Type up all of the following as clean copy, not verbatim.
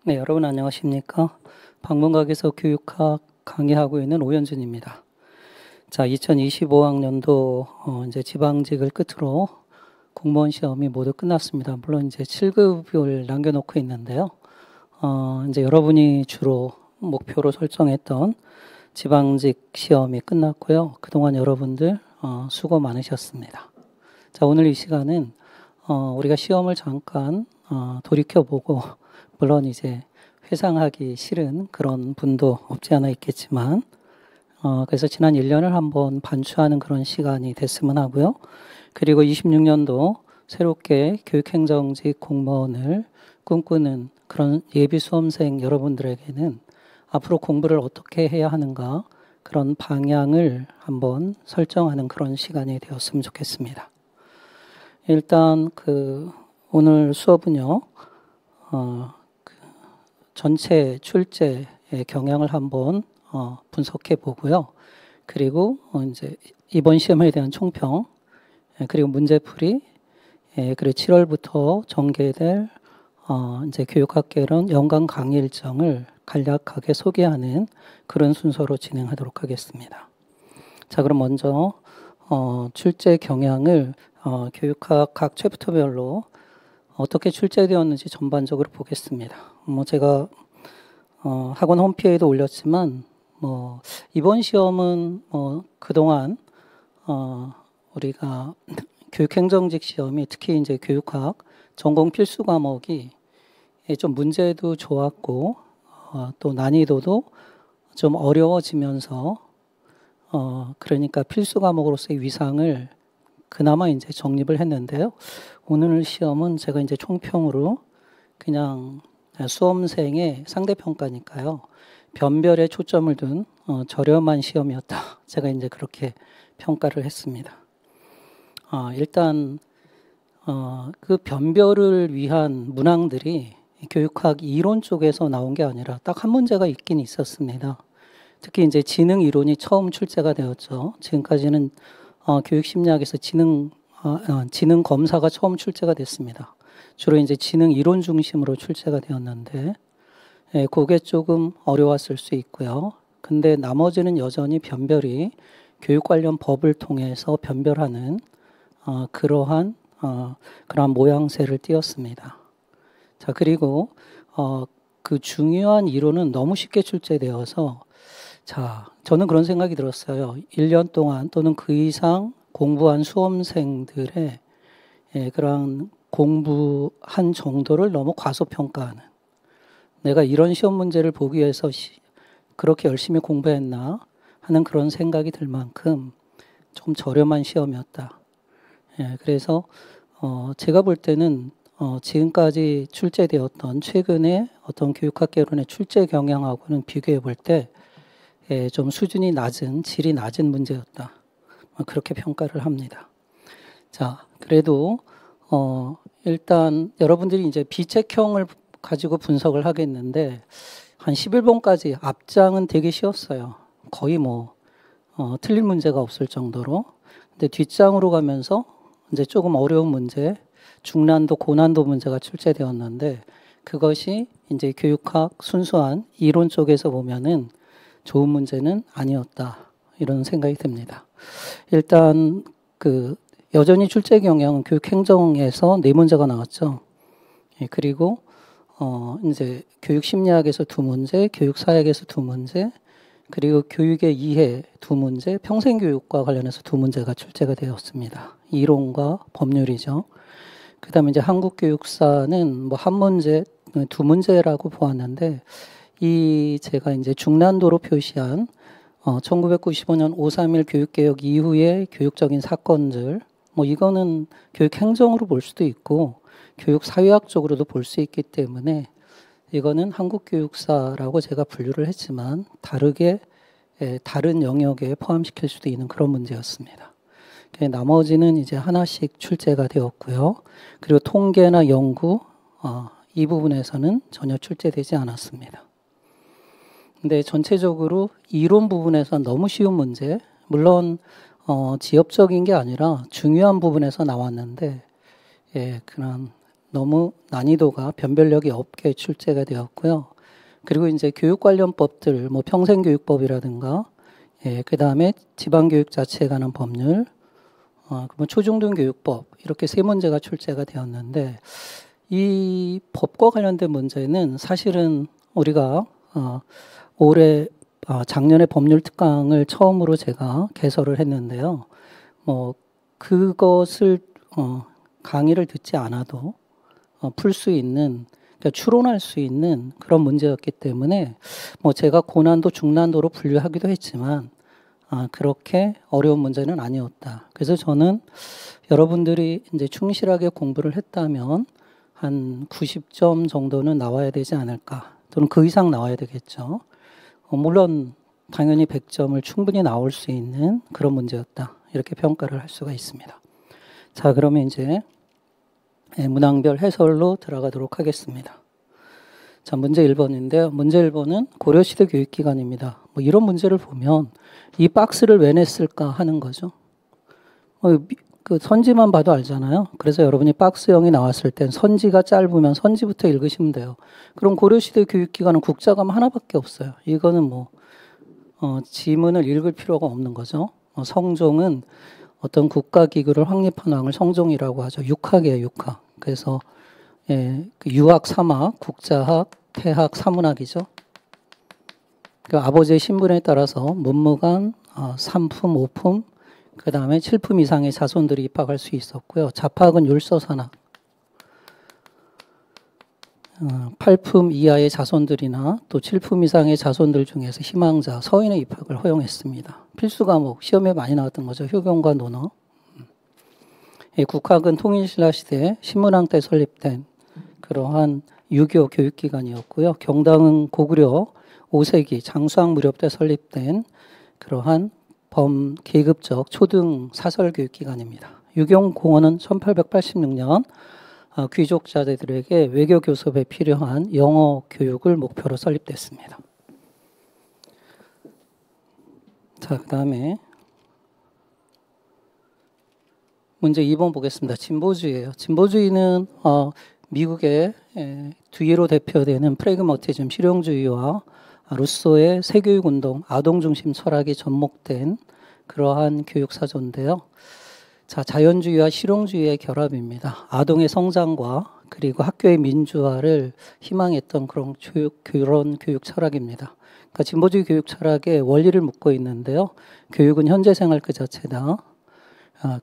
네, 여러분 안녕하십니까? 방문각에서 교육학 강의하고 있는 오현준입니다. 자, 2025학년도 이제 지방직을 끝으로 공무원 시험이 모두 끝났습니다. 물론 이제 7급을 남겨놓고 있는데요. 이제 여러분이 주로 목표로 설정했던 지방직 시험이 끝났고요. 그동안 여러분들 수고 많으셨습니다. 자, 오늘 이 시간은 우리가 시험을 잠깐 돌이켜보고 물론 이제 회상하기 싫은 그런 분도 없지 않아 있겠지만 그래서 지난 1년을 한번 반추하는 그런 시간이 됐으면 하고요. 그리고 26년도 새롭게 교육행정직 공무원을 꿈꾸는 그런 예비 수험생 여러분들에게는 앞으로 공부를 어떻게 해야 하는가 그런 방향을 한번 설정하는 그런 시간이 되었으면 좋겠습니다. 일단 오늘 수업은요. 전체 출제의 경향을 한번 분석해 보고요. 그리고 이제 이번 시험에 대한 총평, 그리고 문제풀이, 그리고 7월부터 전개될 이제 교육학개론 연간 강의 일정을 간략하게 소개하는 그런 순서로 진행하도록 하겠습니다. 자, 그럼 먼저 출제 경향을 교육학 각 챕터별로 어떻게 출제되었는지 전반적으로 보겠습니다. 제가 학원 홈페이지에도 올렸지만 이번 시험은 그동안 우리가 교육행정직 시험이 특히 이제 교육학 전공 필수 과목이 좀 문제도 좋았고 또 난이도도 좀 어려워지면서 그러니까 필수 과목으로서의 위상을 그나마 이제 정립을 했는데요. 오늘 시험은 제가 이제 총평으로 그냥 수험생의 상대평가니까요. 변별에 초점을 둔 저렴한 시험이었다. 제가 이제 그렇게 평가를 했습니다. 일단 그 변별을 위한 문항들이 교육학 이론 쪽에서 나온 게 아니라 딱 한 문제가 있긴 있었습니다. 특히 이제 지능 이론이 처음 출제가 되었죠. 지금까지는 교육심리학에서 지능 검사가 처음 출제가 됐습니다. 주로 이제 지능 이론 중심으로 출제가 되었는데, 그게 조금 어려웠을 수 있고요. 근데 나머지는 여전히 변별이 교육 관련 법을 통해서 변별하는 그러한 모양새를 띄었습니다. 자, 그리고 그 중요한 이론은 너무 쉽게 출제되어서 자, 저는 그런 생각이 들었어요. 1년 동안 또는 그 이상 공부한 수험생들의 그런 공부한 정도를 너무 과소평가하는 내가 이런 시험 문제를 보기 위해서 그렇게 열심히 공부했나 하는 그런 생각이 들 만큼 좀 저렴한 시험이었다. 그래서 제가 볼 때는 지금까지 출제되었던 최근에 어떤 교육학개론의 출제 경향하고는 비교해 볼 때 좀 수준이 낮은, 질이 낮은 문제였다. 그렇게 평가를 합니다. 자, 그래도 일단 여러분들이 이제 비책형을 가지고 분석을 하겠는데 한 11번까지 앞장은 되게 쉬웠어요. 거의 틀린 문제가 없을 정도로. 근데 뒷장으로 가면서 이제 조금 어려운 문제, 중난도, 고난도 문제가 출제되었는데 그것이 이제 교육학 순수한 이론 쪽에서 보면은 좋은 문제는 아니었다. 이런 생각이 듭니다. 일단 여전히 출제 경향은 교육행정에서 4문제가 나왔죠. 그리고 이제 교육심리학에서 2문제, 교육사학에서 2문제, 그리고 교육의 이해 2문제, 평생교육과 관련해서 2문제가 출제가 되었습니다. 이론과 법률이죠. 그 다음에 이제 한국교육사는 한 문제, 2문제라고 보았는데 제가 이제 중난도로 표시한 1995년 5.3.1 교육개혁 이후의 교육적인 사건들, 이거는 교육행정으로 볼 수도 있고 교육사회학적으로도 볼 수 있기 때문에 이거는 한국교육사라고 제가 분류를 했지만 다른 영역에 포함시킬 수도 있는 그런 문제였습니다. 나머지는 이제 하나씩 출제가 되었고요. 그리고 통계나 연구 이 부분에서는 전혀 출제되지 않았습니다. 근데 전체적으로 이론 부분에서 너무 쉬운 문제, 물론 지엽적인 게 아니라 중요한 부분에서 나왔는데 그런 너무 난이도가 변별력이 없게 출제가 되었고요. 그리고 이제 교육 관련 법들, 뭐 평생교육법이라든가, 그 다음에 지방교육 자체에 관한 법률, 그러면 초중등교육법 이렇게 세 문제가 출제가 되었는데 이 법과 관련된 문제는 사실은 우리가 올해 작년에 법률 특강을 처음으로 제가 개설을 했는데요. 뭐 그것을 강의를 듣지 않아도 풀 수 있는, 그러니까 추론할 수 있는 그런 문제였기 때문에 뭐 제가 고난도 중난도로 분류하기도 했지만 그렇게 어려운 문제는 아니었다. 그래서 저는 여러분들이 이제 충실하게 공부를 했다면 한 90점 정도는 나와야 되지 않을까, 또는 그 이상 나와야 되겠죠. 물론 당연히 100점을 충분히 나올 수 있는 그런 문제였다, 이렇게 평가를 할 수가 있습니다. 자, 그러면 이제 문항별 해설로 들어가도록 하겠습니다. 자, 문제 1번인데요. 문제 1번은 고려시대 교육기관입니다. 뭐 이런 문제를 보면 이 박스를 왜 냈을까 하는 거죠. 그 선지만 봐도 알잖아요. 그래서 여러분이 박스형이 나왔을 땐 선지가 짧으면 선지부터 읽으시면 돼요. 그럼 고려시대 교육기관은 국자감 하나밖에 없어요. 이거는 뭐 지문을 읽을 필요가 없는 거죠. 성종은 어떤 국가기구를 확립한 왕을 성종이라고 하죠. 육학이에요, 육학. 그래서 그 유학, 삼학, 국자학, 태학, 사문학이죠. 그 아버지의 신분에 따라서 문무관, 3품, 5품, 그 다음에 7품 이상의 자손들이 입학할 수 있었고요. 자학은 율서산학, 8품 이하의 자손들이나 또 7품 이상의 자손들 중에서 희망자, 서인의 입학을 허용했습니다. 필수 과목, 시험에 많이 나왔던 거죠. 효경과 논어. 국학은 통일신라 시대 신문왕 때 설립된 그러한 유교 교육기관이었고요. 경당은 고구려 5세기 장수왕 무렵 때 설립된 그러한 범계급적 초등 사설교육기관입니다. 유경공원은 1886년 귀족자들에게 외교 교섭에 필요한 영어 교육을 목표로 설립됐습니다. 자, 그 다음에 문제 2번 보겠습니다. 진보주의예요. 진보주의는 미국의 뒤로 대표되는 프래그마티즘 실용주의와 루소의 새교육운동, 아동중심 철학이 접목된 그러한 교육사조인데요. 자, 자연주의와 실용주의의 결합입니다. 아동의 성장과 그리고 학교의 민주화를 희망했던 그런 교육 철학입니다. 그러니까 진보주의 교육 철학의 원리를 묻고 있는데요. 교육은 현재 생활 그 자체다.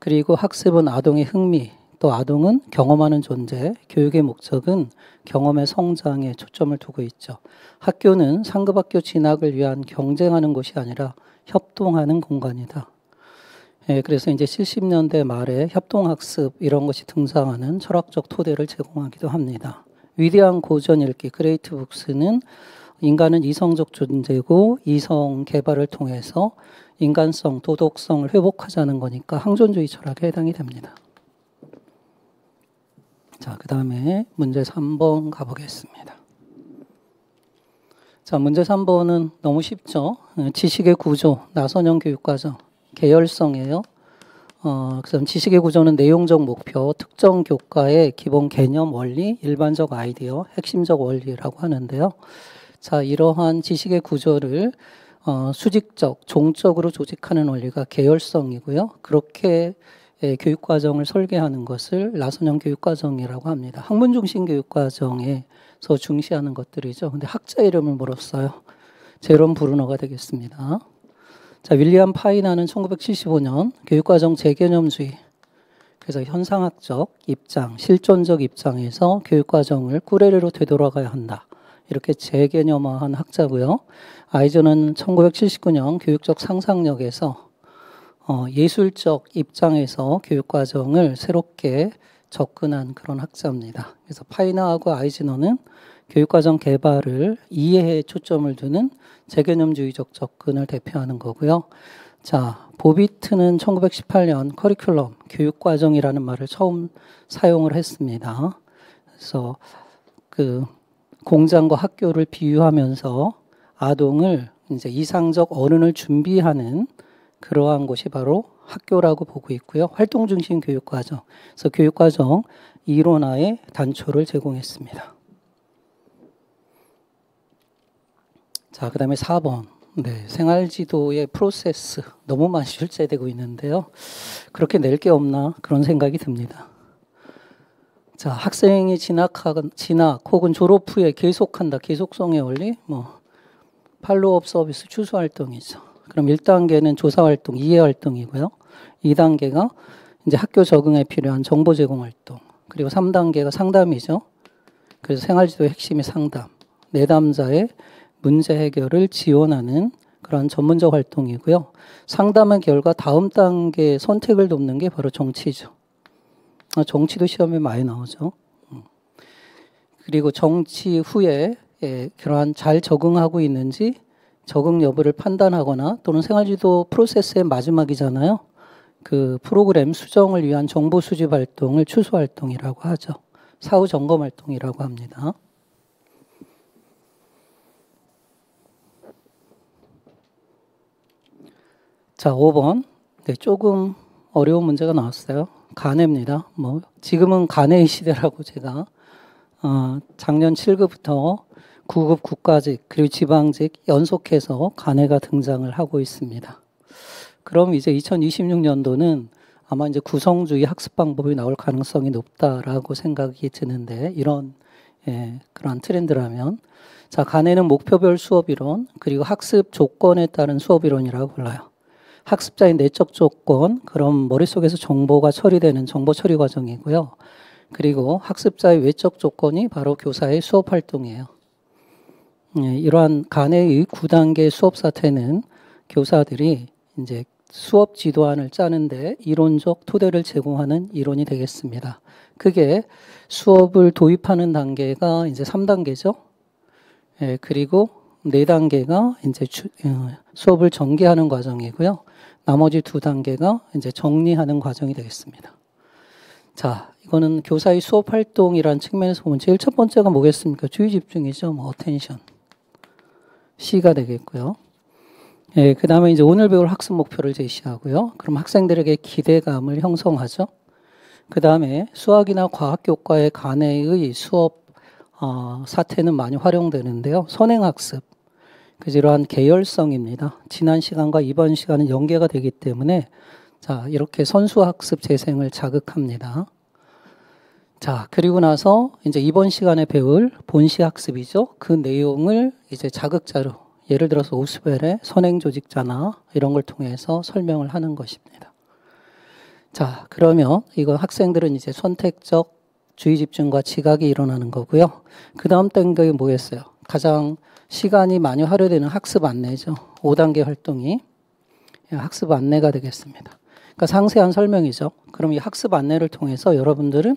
그리고 학습은 아동의 흥미, 또 아동은 경험하는 존재, 교육의 목적은 경험의 성장에 초점을 두고 있죠. 학교는 상급학교 진학을 위한 경쟁하는 곳이 아니라 협동하는 공간이다. 그래서 이제 70년대 말에 협동학습 이런 것이 등장하는 철학적 토대를 제공하기도 합니다. 위대한 고전 읽기, 그레이트 북스는 인간은 이성적 존재고 이성 개발을 통해서 인간성, 도덕성을 회복하자는 거니까 항존주의 철학에 해당이 됩니다. 자, 그 다음에 문제 3번 가보겠습니다. 자, 문제 3번은 너무 쉽죠. 지식의 구조, 나선형 교육과정, 계열성이에요. 그다음 지식의 구조는 내용적 목표, 특정 교과의 기본 개념, 원리, 일반적 아이디어, 핵심적 원리라고 하는데요. 자, 이러한 지식의 구조를 수직적, 종적으로 조직하는 원리가 계열성이고요. 그렇게 교육과정을 설계하는 것을 나선형 교육과정이라고 합니다. 학문 중심 교육과정에서 중시하는 것들이죠. 근데 학자 이름을 물었어요. 제롬 브루너가 되겠습니다. 자, 윌리엄 파이나는 1975년 교육과정 재개념주의, 그래서 현상학적 입장, 실존적 입장에서 교육과정을 꾸레레로 되돌아가야 한다, 이렇게 재개념화한 학자고요. 아이저는 1979년 교육적 상상력에서 예술적 입장에서 교육과정을 새롭게 접근한 그런 학자입니다. 그래서 파이나하고 아이즈너는 교육과정 개발을 이해에 초점을 두는 재개념주의적 접근을 대표하는 거고요. 자, 보비트는 1918년 커리큘럼, 교육과정이라는 말을 처음 사용을 했습니다. 그래서 그 공장과 학교를 비유하면서 아동을 이제 이상적 어른을 준비하는 그러한 곳이 바로 학교라고 보고 있고요. 활동 중심 교육과정. 그래서 교육과정 이론화의 단초를 제공했습니다. 자, 그 다음에 4번. 네, 생활지도의 프로세스 너무 많이 출제되고 있는데요. 그렇게 낼 게 없나 그런 생각이 듭니다. 자, 학생이 진학 혹은 졸업 후에 계속한다. 계속성의 원리, 팔로우업 서비스 추수 활동이죠. 그럼 1단계는 조사 활동, 이해 활동이고요. 2단계가 이제 학교 적응에 필요한 정보 제공 활동. 그리고 3단계가 상담이죠. 그래서 생활지도의 핵심이 상담. 내담자의 문제 해결을 지원하는 그런 전문적 활동이고요. 상담의 결과 다음 단계 선택을 돕는 게 바로 정치죠. 정치도 시험에 많이 나오죠. 그리고 정치 후에 그러한 잘 적응하고 있는지 적응 여부를 판단하거나 또는 생활지도 프로세스의 마지막이잖아요. 그 프로그램 수정을 위한 정보 수집 활동을 추수 활동이라고 하죠. 사후 점검 활동이라고 합니다. 자, 5번. 네, 조금 어려운 문제가 나왔어요. 간해입니다. 지금은 간해의 시대라고 제가 작년 7급부터 9급 국가직 그리고 지방직 연속해서 간해가 등장을 하고 있습니다. 그럼 이제 2026년도는 아마 이제 구성주의 학습 방법이 나올 가능성이 높다라고 생각이 드는데 이런 그런 트렌드라면 자, 간해는 목표별 수업 이론 그리고 학습 조건에 따른 수업 이론이라고 불러요. 학습자의 내적 조건, 그럼 머릿속에서 정보가 처리되는 정보 처리 과정이고요. 그리고 학습자의 외적 조건이 바로 교사의 수업 활동이에요. 이러한 간해의 9단계 수업 사태는 교사들이 이제 수업 지도안을 짜는데 이론적 토대를 제공하는 이론이 되겠습니다. 그게 수업을 도입하는 단계가 이제 3단계죠. 그리고 4단계가 이제 수업을 전개하는 과정이고요. 나머지 2단계가 이제 정리하는 과정이 되겠습니다. 자, 이거는 교사의 수업 활동이라는 측면에서 보면 제일 첫 번째가 뭐겠습니까? 주의 집중이죠. attention. C가 되겠고요. 그 다음에 이제 오늘 배울 학습 목표를 제시하고요. 그럼 학생들에게 기대감을 형성하죠. 그 다음에 수학이나 과학 교과의 간해의 수업 사태는 많이 활용되는데요. 선행학습. 이러한 계열성입니다. 지난 시간과 이번 시간은 연계가 되기 때문에 자, 이렇게 선수학습 재생을 자극합니다. 자, 그리고 나서 이제 이번 시간에 배울 본시 학습이죠. 그 내용을 이제 자극자료, 예를 들어서 오스웰의 선행조직자나 이런 걸 통해서 설명을 하는 것입니다. 자, 그러면 이거 학생들은 이제 선택적 주의 집중과 지각이 일어나는 거고요. 그 다음 단계가 뭐겠어요? 가장 시간이 많이 할애되는 학습 안내죠. 5단계 활동이 학습 안내가 되겠습니다. 그러니까 상세한 설명이죠. 그럼 이 학습 안내를 통해서 여러분들은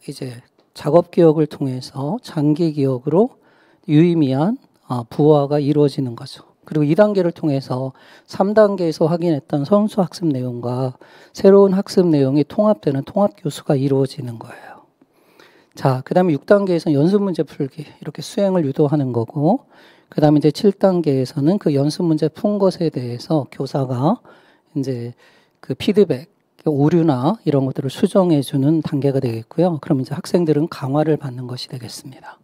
이제 작업 기억을 통해서 장기 기억으로 유의미한 부화가 이루어지는 거죠. 그리고 2단계를 통해서 3단계에서 확인했던 선수 학습 내용과 새로운 학습 내용이 통합되는 통합 교수가 이루어지는 거예요. 자, 그 다음에 6단계에서는 연습 문제 풀기, 이렇게 수행을 유도하는 거고, 그 다음에 이제 7단계에서는 그 연습 문제 푼 것에 대해서 교사가 이제 그 피드백, 오류나 이런 것들을 수정해주는 단계가 되겠고요. 그럼 이제 학생들은 강화를 받는 것이 되겠습니다.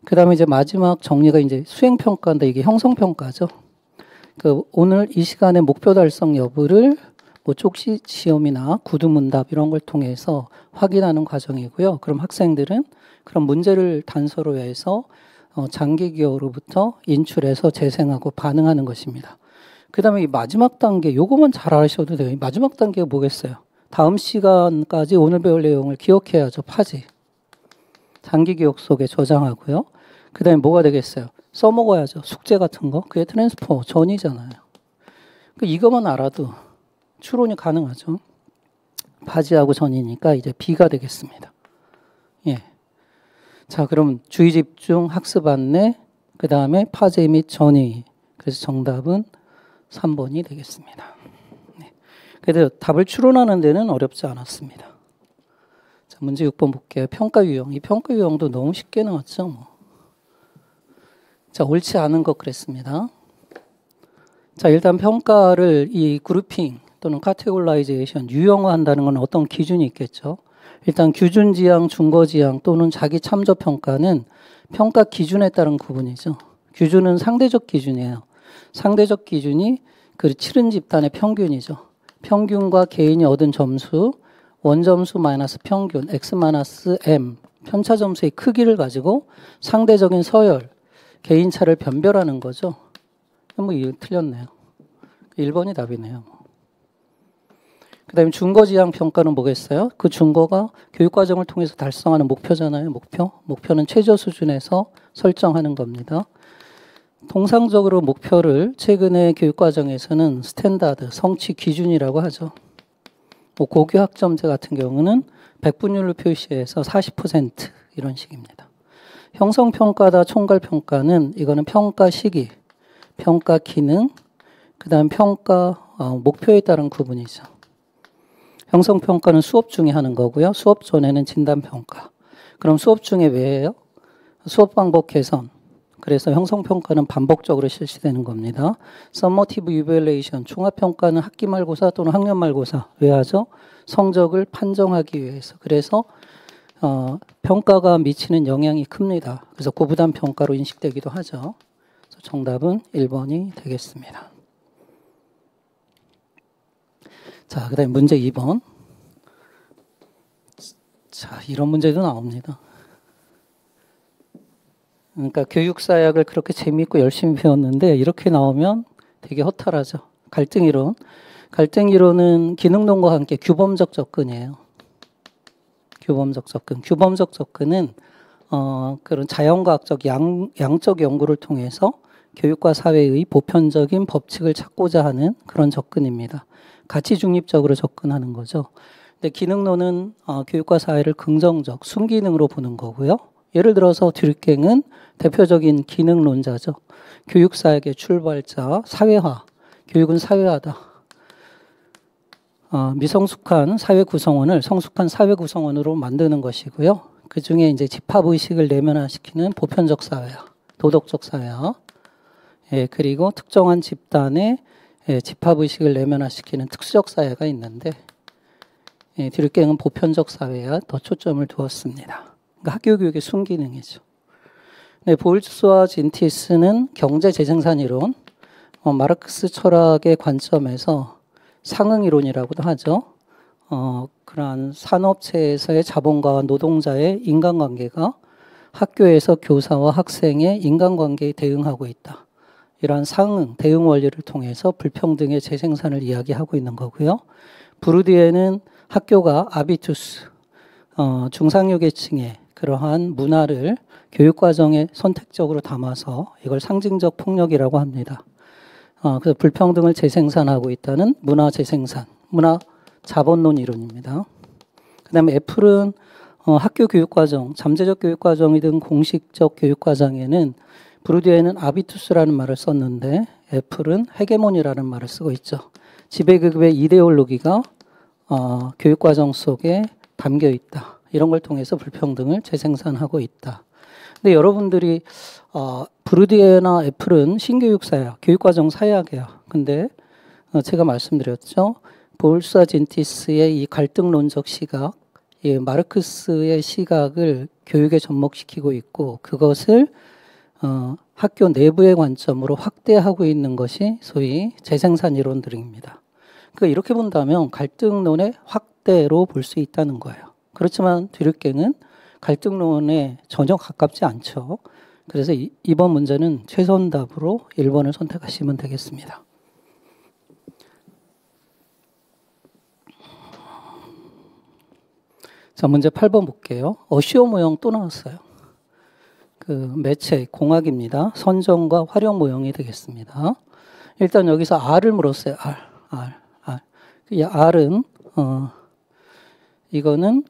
그 다음에 이제 마지막 정리가 이제 수행평가인데 이게 형성평가죠. 오늘 이 시간에 목표 달성 여부를 쪽시 시험이나 구두문답 이런 걸 통해서 확인하는 과정이고요. 그럼 학생들은 그런 문제를 단서로 해서 장기 기억으로부터 인출해서 재생하고 반응하는 것입니다. 그 다음에 이 마지막 단계, 요거만 잘 아셔도 돼요. 이 마지막 단계가 뭐겠어요? 다음 시간까지 오늘 배울 내용을 기억해야죠. 파지. 장기 기억 속에 저장하고요. 그 다음에 뭐가 되겠어요? 써먹어야죠. 숙제 같은 거. 그게 트랜스퍼 전이잖아요. 이거만 알아도 추론이 가능하죠. 파지하고 전이니까 이제 B가 되겠습니다. 예. 자, 그럼 주의 집중, 학습 안내, 그 다음에 파제 및 전이. 그래서 정답은 3번이 되겠습니다. 네. 그래도 답을 추론하는 데는 어렵지 않았습니다. 자, 문제 6번 볼게요. 평가 유형. 이 평가 유형도 너무 쉽게 나왔죠. 자, 옳지 않은 것 그랬습니다. 자, 일단 평가를 이 그룹핑 또는 카테고라이제이션, 유형화한다는 건 어떤 기준이 있겠죠. 일단 규준지향, 중거지향 또는 자기 참조평가는 평가 기준에 따른 구분이죠. 규준은 상대적 기준이에요. 상대적 기준이 그 치른 집단의 평균이죠. 평균과 개인이 얻은 점수, 원점수 마이너스 평균, x 마이너스 m, 편차점수의 크기를 가지고 상대적인 서열, 개인차를 변별하는 거죠. 뭐 이거 틀렸네요. 1번이 답이네요. 그 다음에 중거지향 평가는 뭐겠어요? 그 중거가 교육과정을 통해서 달성하는 목표잖아요. 목표는 최저 수준에서 설정하는 겁니다. 통상적으로 목표를 최근의 교육과정에서는 스탠다드, 성취 기준이라고 하죠. 뭐 고교 학점제 같은 경우는 백분율로 표시해서 40% 이런 식입니다. 형성평가다 총괄평가는 이거는 평가 시기, 평가 기능, 그 다음 평가 목표에 따른 구분이죠. 형성평가는 수업 중에 하는 거고요. 수업 전에는 진단평가. 그럼 수업 중에 왜예요? 수업 방법 개선. 그래서 형성평가는 반복적으로 실시되는 겁니다. 서머티브 이밸루에이션, 종합평가는 학기 말고사 또는 학년 말고사. 왜 하죠? 성적을 판정하기 위해서. 그래서 평가가 미치는 영향이 큽니다. 그래서 고부담 평가로 인식되기도 하죠. 그래서 정답은 1번이 되겠습니다. 자, 그 다음에 문제 2번. 자, 이런 문제도 나옵니다. 그러니까 교육사약을 그렇게 재미있고 열심히 배웠는데 이렇게 나오면 되게 허탈하죠. 갈등이론. 갈등이론은 기능론과 함께 규범적 접근이에요. 규범적 접근. 규범적 접근은 그런 자연과학적 양적 연구를 통해서 교육과 사회의 보편적인 법칙을 찾고자 하는 그런 접근입니다. 가치 중립적으로 접근하는 거죠. 근데 기능론은 교육과 사회를 긍정적, 순기능으로 보는 거고요. 예를 들어서 듀르갱은 대표적인 기능론자죠. 교육사역의 출발자, 사회화. 교육은 사회화다. 미성숙한 사회 구성원을 성숙한 사회 구성원으로 만드는 것이고요. 그 중에 이제 집합의식을 내면화시키는 보편적 사회화, 도덕적 사회화. 예, 그리고 특정한 집단의 집합의식을 내면화시키는 특수적 사회가 있는데, 예, 듀르갱은 보편적 사회에 더 초점을 두었습니다. 그러니까 학교 교육의 순기능이죠. 네, 보일스와 진티스는 경제 재생산 이론, 마르크스 철학의 관점에서 상응 이론이라고도 하죠. 그러한 산업체에서의 자본가와 노동자의 인간관계가 학교에서 교사와 학생의 인간관계에 대응하고 있다. 이러한 상응, 대응 원리를 통해서 불평등의 재생산을 이야기하고 있는 거고요. 브루디에는 학교가 아비투스, 중상류계층의 그러한 문화를 교육과정에 선택적으로 담아서 이걸 상징적 폭력이라고 합니다. 그래서 불평등을 재생산하고 있다는 문화 재생산, 문화 자본론 이론입니다. 그 다음에 애플은 학교 교육과정, 잠재적 교육과정이든 공식적 교육과정에는 브루디에는 아비투스라는 말을 썼는데 애플은 헤게모니라는 말을 쓰고 있죠. 지배급의 이데올로기가 교육과정 속에 담겨 있다. 이런 걸 통해서 불평등을 재생산하고 있다. 근데 여러분들이 브루디에나 애플은 신교육사야, 교육과정 사약이야. 근데 제가 말씀드렸죠. 볼스와 진티스의 이 갈등론적 시각, 이 마르크스의 시각을 교육에 접목시키고 있고 그것을 학교 내부의 관점으로 확대하고 있는 것이 소위 재생산 이론들입니다. 그러니까 이렇게 본다면 갈등론의 확대로 볼 수 있다는 거예요. 그렇지만 듀르갱은 갈등론에 전혀 가깝지 않죠. 그래서 이번 문제는 최선답으로 1번을 선택하시면 되겠습니다. 자, 문제 8번 볼게요. 어시오 모형 또 나왔어요. 그 매체 공학입니다. 선정과 활용 모형이 되겠습니다. 일단 여기서 R을 물었어요. R. 이 R은 이거는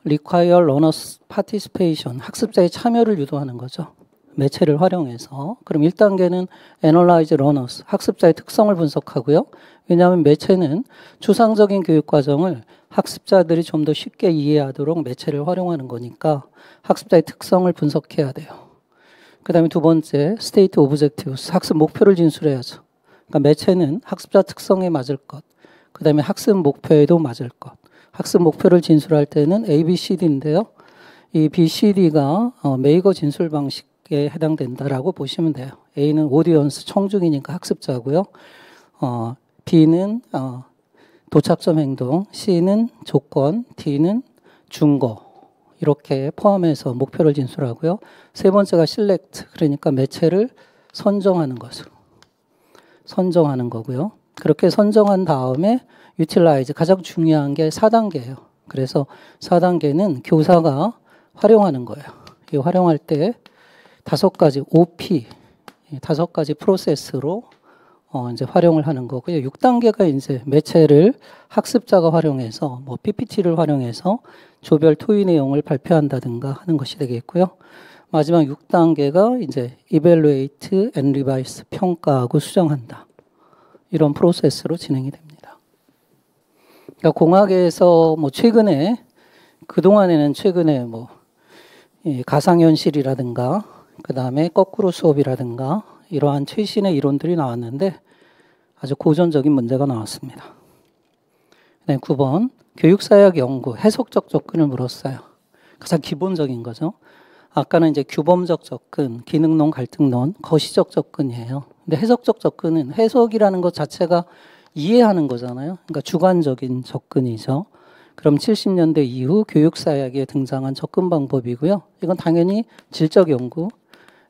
require learners participation, 학습자의 참여를 유도하는 거죠. 매체를 활용해서. 그럼 1단계는 analyze learners, 학습자의 특성을 분석하고요. 왜냐하면 매체는 추상적인 교육 과정을 학습자들이 좀 더 쉽게 이해하도록 매체를 활용하는 거니까 학습자의 특성을 분석해야 돼요. 그 다음에 두 번째, state objectives, 학습 목표를 진술해야죠. 그러니까 매체는 학습자 특성에 맞을 것, 그 다음에 학습 목표에도 맞을 것, 학습 목표를 진술할 때는 A, B, C, D인데요. 이 B, C, D가 메이거 진술 방식에 해당된다라고 보시면 돼요. A는 오디언스 청중이니까 학습자고요. B는 도착점 행동, C는 조건, D는 준거 이렇게 포함해서 목표를 진술하고요. 세 번째가 select 그러니까 매체를 선정하는 것으로 선정하는 거고요. 그렇게 선정한 다음에 utilize 가장 중요한 게 4단계예요. 그래서 4단계는 교사가 활용하는 거예요. 이 활용할 때 5가지 OP 5가지 프로세스로 이제 활용을 하는 거고요. 6단계가 이제 매체를 학습자가 활용해서 뭐 PPT를 활용해서 조별 토의 내용을 발표한다든가 하는 것이 되겠고요. 마지막 6단계가 이제 evaluate and revise 평가하고 수정한다. 이런 프로세스로 진행이 됩니다. 그러니까 공학에서 뭐 최근에 그동안에는 최근에 뭐 가상현실이라든가 그다음에 거꾸로 수업이라든가 이러한 최신의 이론들이 나왔는데 아주 고전적인 문제가 나왔습니다. 9번 교육사역 연구 해석적 접근을 물었어요. 가장 기본적인 거죠. 아까는 이제 규범적 접근, 기능론, 갈등론, 거시적 접근이에요. 근데 해석적 접근은 해석이라는 것 자체가 이해하는 거잖아요. 그러니까 주관적인 접근이죠. 그럼 70년대 이후 교육사역에 등장한 접근 방법이고요. 이건 당연히 질적 연구,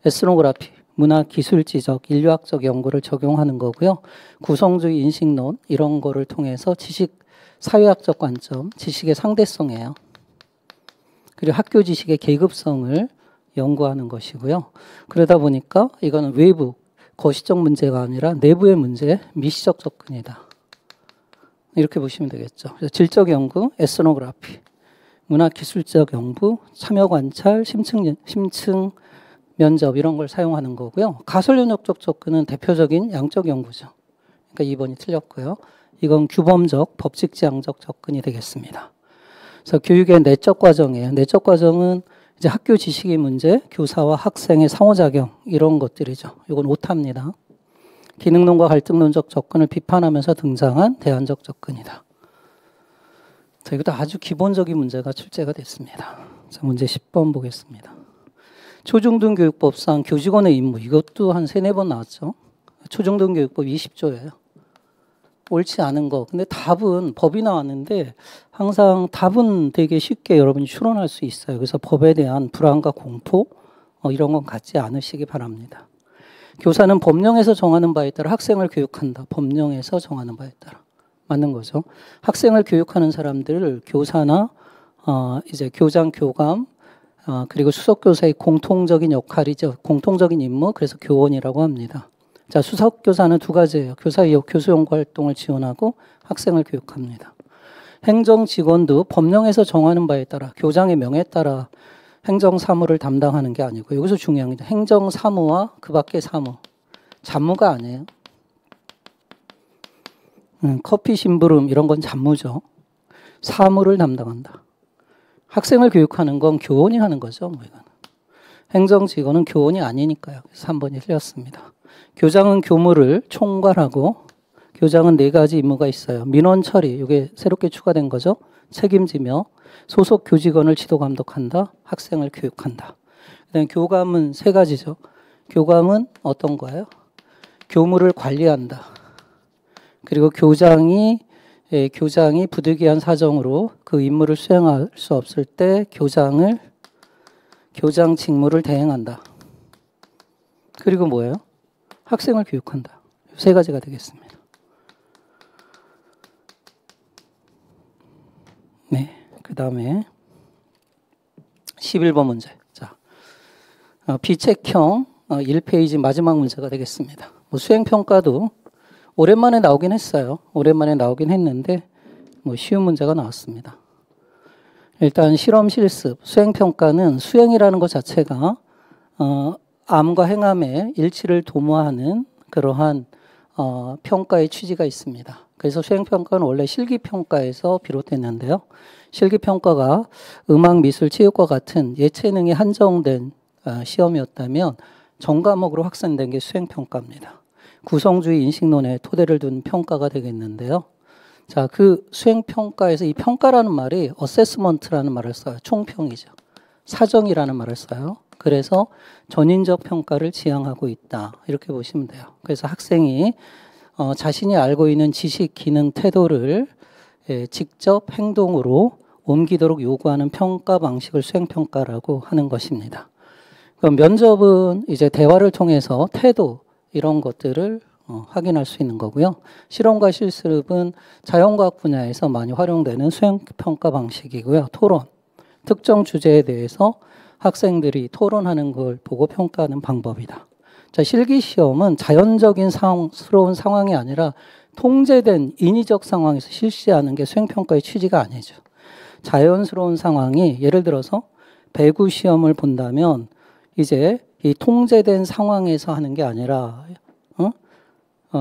에스노그래피, 문학 기술지적, 인류학적 연구를 적용하는 거고요. 구성주의 인식론 이런 거를 통해서 지식 사회학적 관점, 지식의 상대성이에요. 그리고 학교 지식의 계급성을 연구하는 것이고요. 그러다 보니까 이거는 외부, 거시적 문제가 아니라 내부의 문제, 미시적 접근이다. 이렇게 보시면 되겠죠. 그래서 질적 연구, 에스노그래피, 문학 기술적 연구, 참여 관찰, 심층 면접 이런 걸 사용하는 거고요. 가설 연역적 접근은 대표적인 양적 연구죠. 그러니까 2번이 틀렸고요. 이건 규범적, 법칙지향적 접근이 되겠습니다. 그래서 교육의 내적 과정이에요. 내적 과정은 이제 학교 지식의 문제, 교사와 학생의 상호작용 이런 것들이죠. 이건 오타입니다. 기능론과 갈등론적 접근을 비판하면서 등장한 대안적 접근이다. 자, 이것도 아주 기본적인 문제가 출제가 됐습니다. 자, 문제 10번 보겠습니다. 초중등교육법상 교직원의 임무 이것도 한 3-4번 나왔죠. 초중등교육법 20조예요. 옳지 않은 거. 근데 답은 법이 나왔는데 항상 답은 되게 쉽게 여러분이 추론할 수 있어요. 그래서 법에 대한 불안과 공포 이런 건 갖지 않으시기 바랍니다. 교사는 법령에서 정하는 바에 따라 학생을 교육한다. 법령에서 정하는 바에 따라. 맞는 거죠. 학생을 교육하는 사람들을 교사나 이제 교장, 교감 그리고 수석교사의 공통적인 역할이죠. 공통적인 임무. 그래서 교원이라고 합니다. 자, 수석교사는 2가지예요. 교사의 교수 연구 활동을 지원하고 학생을 교육합니다. 행정직원도 법령에서 정하는 바에 따라 교장의 명에 따라 행정사무를 담당하는 게 아니고 여기서 중요한 게 행정사무와 그 밖의 사무. 잡무가 아니에요. 커피 심부름 이런 건 잡무죠. 사무를 담당한다. 학생을 교육하는 건 교원이 하는 거죠. 뭐 이건. 행정직원은 교원이 아니니까요. 그래서 3번이 틀렸습니다. 교장은 교무를 총괄하고 교장은 4가지 임무가 있어요. 민원 처리, 이게 새롭게 추가된 거죠. 책임지며 소속 교직원을 지도 감독한다. 학생을 교육한다. 그다음에 교감은 3가지죠. 교감은 어떤 거예요? 교무를 관리한다. 그리고 교장이 부득이한 사정으로 그 임무를 수행할 수 없을 때 교장 직무를 대행한다. 그리고 뭐예요? 학생을 교육한다. 3가지가 되겠습니다. 네, 그 다음에 11번 문제. 자, 비책형 1페이지 마지막 문제가 되겠습니다. 뭐 수행평가도 오랜만에 나오긴 했어요. 오랜만에 나오긴 했는데 뭐 쉬운 문제가 나왔습니다. 일단 실험 실습, 수행평가는 수행이라는 것 자체가 암과 행암의 일치를 도모하는 그러한 평가의 취지가 있습니다. 그래서 수행평가는 원래 실기평가에서 비롯됐는데요. 실기평가가 음악, 미술, 체육과 같은 예체능이 한정된 시험이었다면 전과목으로 확산된 게 수행평가입니다. 구성주의 인식론에 토대를 둔 평가가 되겠는데요. 자, 그 수행평가에서 이 평가라는 말이 어세스먼트라는 말을 써요. 총평이죠. 사정이라는 말을 써요. 그래서 전인적 평가를 지향하고 있다. 이렇게 보시면 돼요. 그래서 학생이 자신이 알고 있는 지식, 기능, 태도를 직접 행동으로 옮기도록 요구하는 평가 방식을 수행평가라고 하는 것입니다. 그럼 면접은 이제 대화를 통해서 태도 이런 것들을 확인할 수 있는 거고요. 실험과 실습은 자연과학 분야에서 많이 활용되는 수행평가 방식이고요. 토론, 특정 주제에 대해서 학생들이 토론하는 걸 보고 평가하는 방법이다. 자, 실기시험은 자연적인 상황스러운 상황이 아니라 통제된 인위적 상황에서 실시하는 게 수행평가의 취지가 아니죠. 자연스러운 상황이 예를 들어서 배구 시험을 본다면 이제 이 통제된 상황에서 하는 게 아니라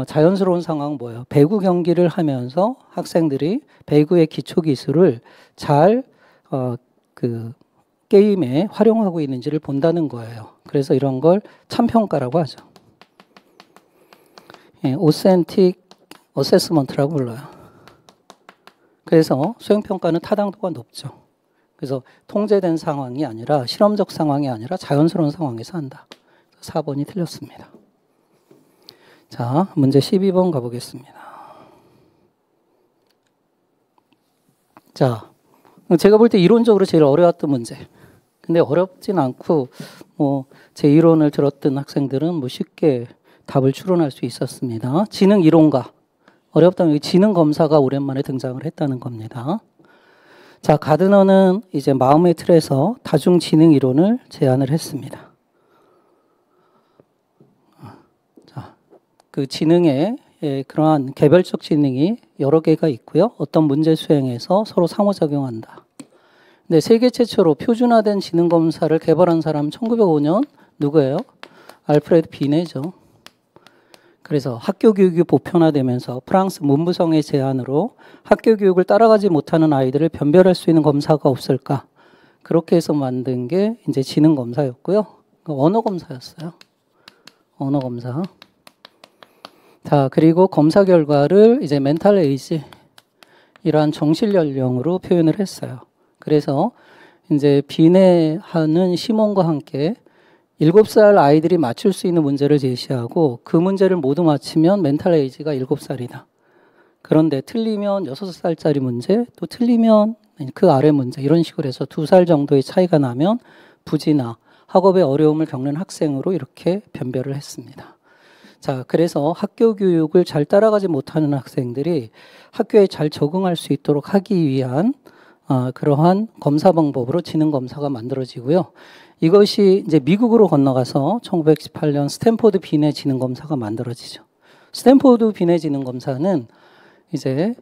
자연스러운 상황은 뭐예요? 배구 경기를 하면서 학생들이 배구의 기초 기술을 잘 게임에 활용하고 있는지를 본다는 거예요. 그래서 이런 걸 참평가라고 하죠. 오센틱 어세스먼트라고 불러요. 그래서 수행평가는 타당도가 높죠. 그래서 통제된 상황이 아니라 실험적 상황이 아니라 자연스러운 상황에서 한다. 4번이 틀렸습니다. 자, 문제 12번 가보겠습니다. 자, 제가 볼 때 이론적으로 제일 어려웠던 문제. 근데 어렵진 않고 제 이론을 들었던 학생들은 쉽게 답을 추론할 수 있었습니다. 지능 이론가. 어렵다면 지능 검사가 오랜만에 등장을 했다는 겁니다. 자, 가드너는 이제 마음의 틀에서 다중 지능 이론을 제안을 했습니다. 자, 그 지능의 그러한 개별적 지능이 여러 개가 있고요. 어떤 문제 수행에서 서로 상호작용한다. 근데 세계 최초로 표준화된 지능 검사를 개발한 사람 1905년 누구예요? 알프레드 비네죠. 그래서 학교 교육이 보편화되면서 프랑스 문부성의 제안으로 학교 교육을 따라가지 못하는 아이들을 변별할 수 있는 검사가 없을까? 그렇게 해서 만든 게 이제 지능 검사였고요. 언어 검사였어요. 언어 검사. 자, 그리고 검사 결과를 이제 멘탈 에이지 이러한 정신 연령으로 표현을 했어요. 그래서 이제 비네하는 시몬과 함께 7살 아이들이 맞출 수 있는 문제를 제시하고 그 문제를 모두 맞히면 멘탈 에이지가 7살이다. 그런데 틀리면 6살짜리 문제, 또 틀리면 그 아래 문제 이런 식으로 해서 2살 정도의 차이가 나면 부지나 학업의 어려움을 겪는 학생으로 이렇게 변별을 했습니다. 자, 그래서 학교 교육을 잘 따라가지 못하는 학생들이 학교에 잘 적응할 수 있도록 하기 위한 그러한 검사 방법으로 지능 검사가 만들어지고요. 이것이 이제 미국으로 건너가서 1918년 스탠포드 비네 지능 검사가 만들어지죠. 스탠포드 비네 지능 검사는 이제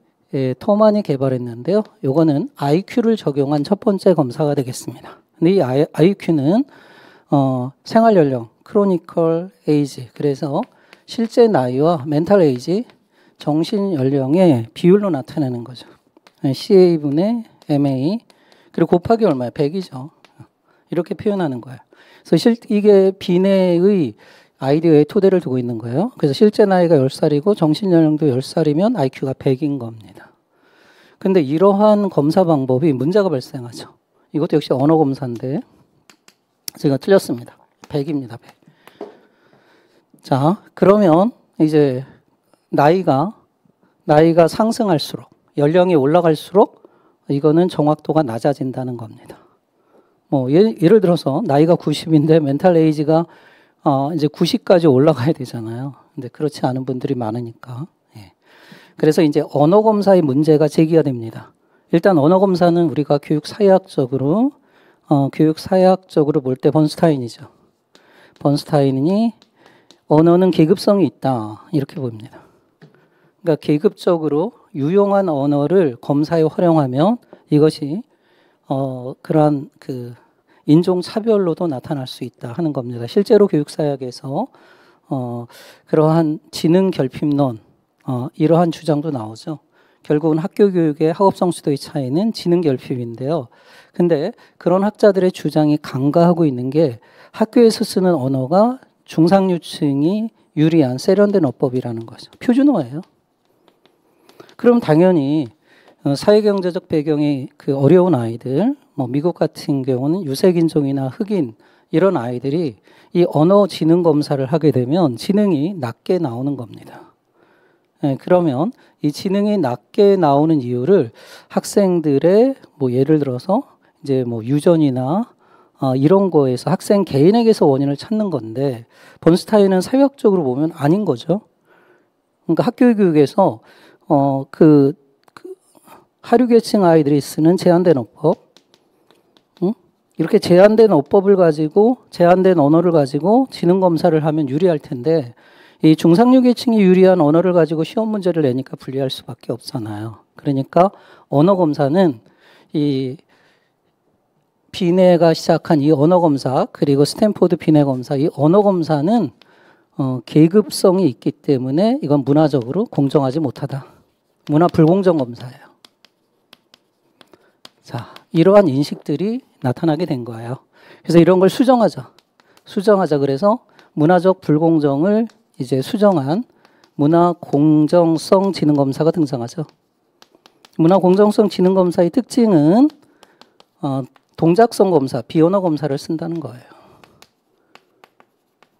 토만이 개발했는데요. 요거는 IQ를 적용한 첫 번째 검사가 되겠습니다. 근데 이 IQ는 생활 연령, 크로니컬 에이지, 그래서 실제 나이와 멘탈 에이지, 정신 연령의 비율로 나타내는 거죠. CA분의 MA, 그리고 곱하기 얼마예요? 100이죠. 이렇게 표현하는 거예요. 그래서 이게 비네의 아이디어에 토대를 두고 있는 거예요. 그래서 실제 나이가 10살이고 정신 연령도 10살이면 IQ가 100인 겁니다. 근데 이러한 검사 방법이 문제가 발생하죠. 이것도 역시 언어 검사인데 제가 틀렸습니다. 100입니다. 100. 자, 그러면 이제 나이가 상승할수록 연령이 올라갈수록 이거는 정확도가 낮아진다는 겁니다. 예를 들어서 나이가 90인데 멘탈 에이지가 이제 90까지 올라가야 되잖아요. 근데 그렇지 않은 분들이 많으니까. 예. 그래서 이제 언어 검사의 문제가 제기가 됩니다. 일단 언어 검사는 우리가 교육 사회학적으로 볼 때 번스타인이죠. 번스타인이 언어는 계급성이 있다 이렇게 봅니다. 그러니까 계급적으로 유용한 언어를 검사에 활용하면 이것이 그러한 인종 차별로도 나타날 수 있다 하는 겁니다. 실제로 교육사학에서 그러한 지능 결핍론 이러한 주장도 나오죠. 결국은 학교 교육의 학업 성취도의 차이는 지능 결핍인데요. 근데 그런 학자들의 주장이 간과하고 있는 게 학교에서 쓰는 언어가 중상류층이 유리한 세련된 어법이라는 거죠. 표준어예요. 그럼 당연히 사회경제적 배경이 그 어려운 아이들, 뭐 미국 같은 경우는 유색인종이나 흑인 이런 아이들이 이 언어 지능 검사를 하게 되면 지능이 낮게 나오는 겁니다. 예, 그러면 이 지능이 낮게 나오는 이유를 학생들의 뭐 예를 들어서 이제 뭐 유전이나 이런 거에서 학생 개인에게서 원인을 찾는 건데 번스타인은 사회학적으로 보면 아닌 거죠. 그러니까 학교 교육에서 그 하류계층 아이들이 쓰는 제한된 어법, 이렇게 제한된 어법을 가지고 제한된 언어를 가지고 지능 검사를 하면 유리할 텐데 이 중상류 계층이 유리한 언어를 가지고 시험 문제를 내니까 불리할 수밖에 없잖아요. 그러니까 언어 검사는 이 비네가 시작한 이 언어 검사 그리고 스탠포드 비네 검사 이 언어 검사는 계급성이 있기 때문에 이건 문화적으로 공정하지 못하다. 문화 불공정 검사예요. 자, 이러한 인식들이 나타나게 된 거예요. 그래서 이런 걸 수정하자. 그래서 문화적 불공정을 이제 수정한 문화 공정성 지능 검사가 등장하죠. 문화 공정성 지능 검사의 특징은 동작성 검사, 비언어 검사를 쓴다는 거예요.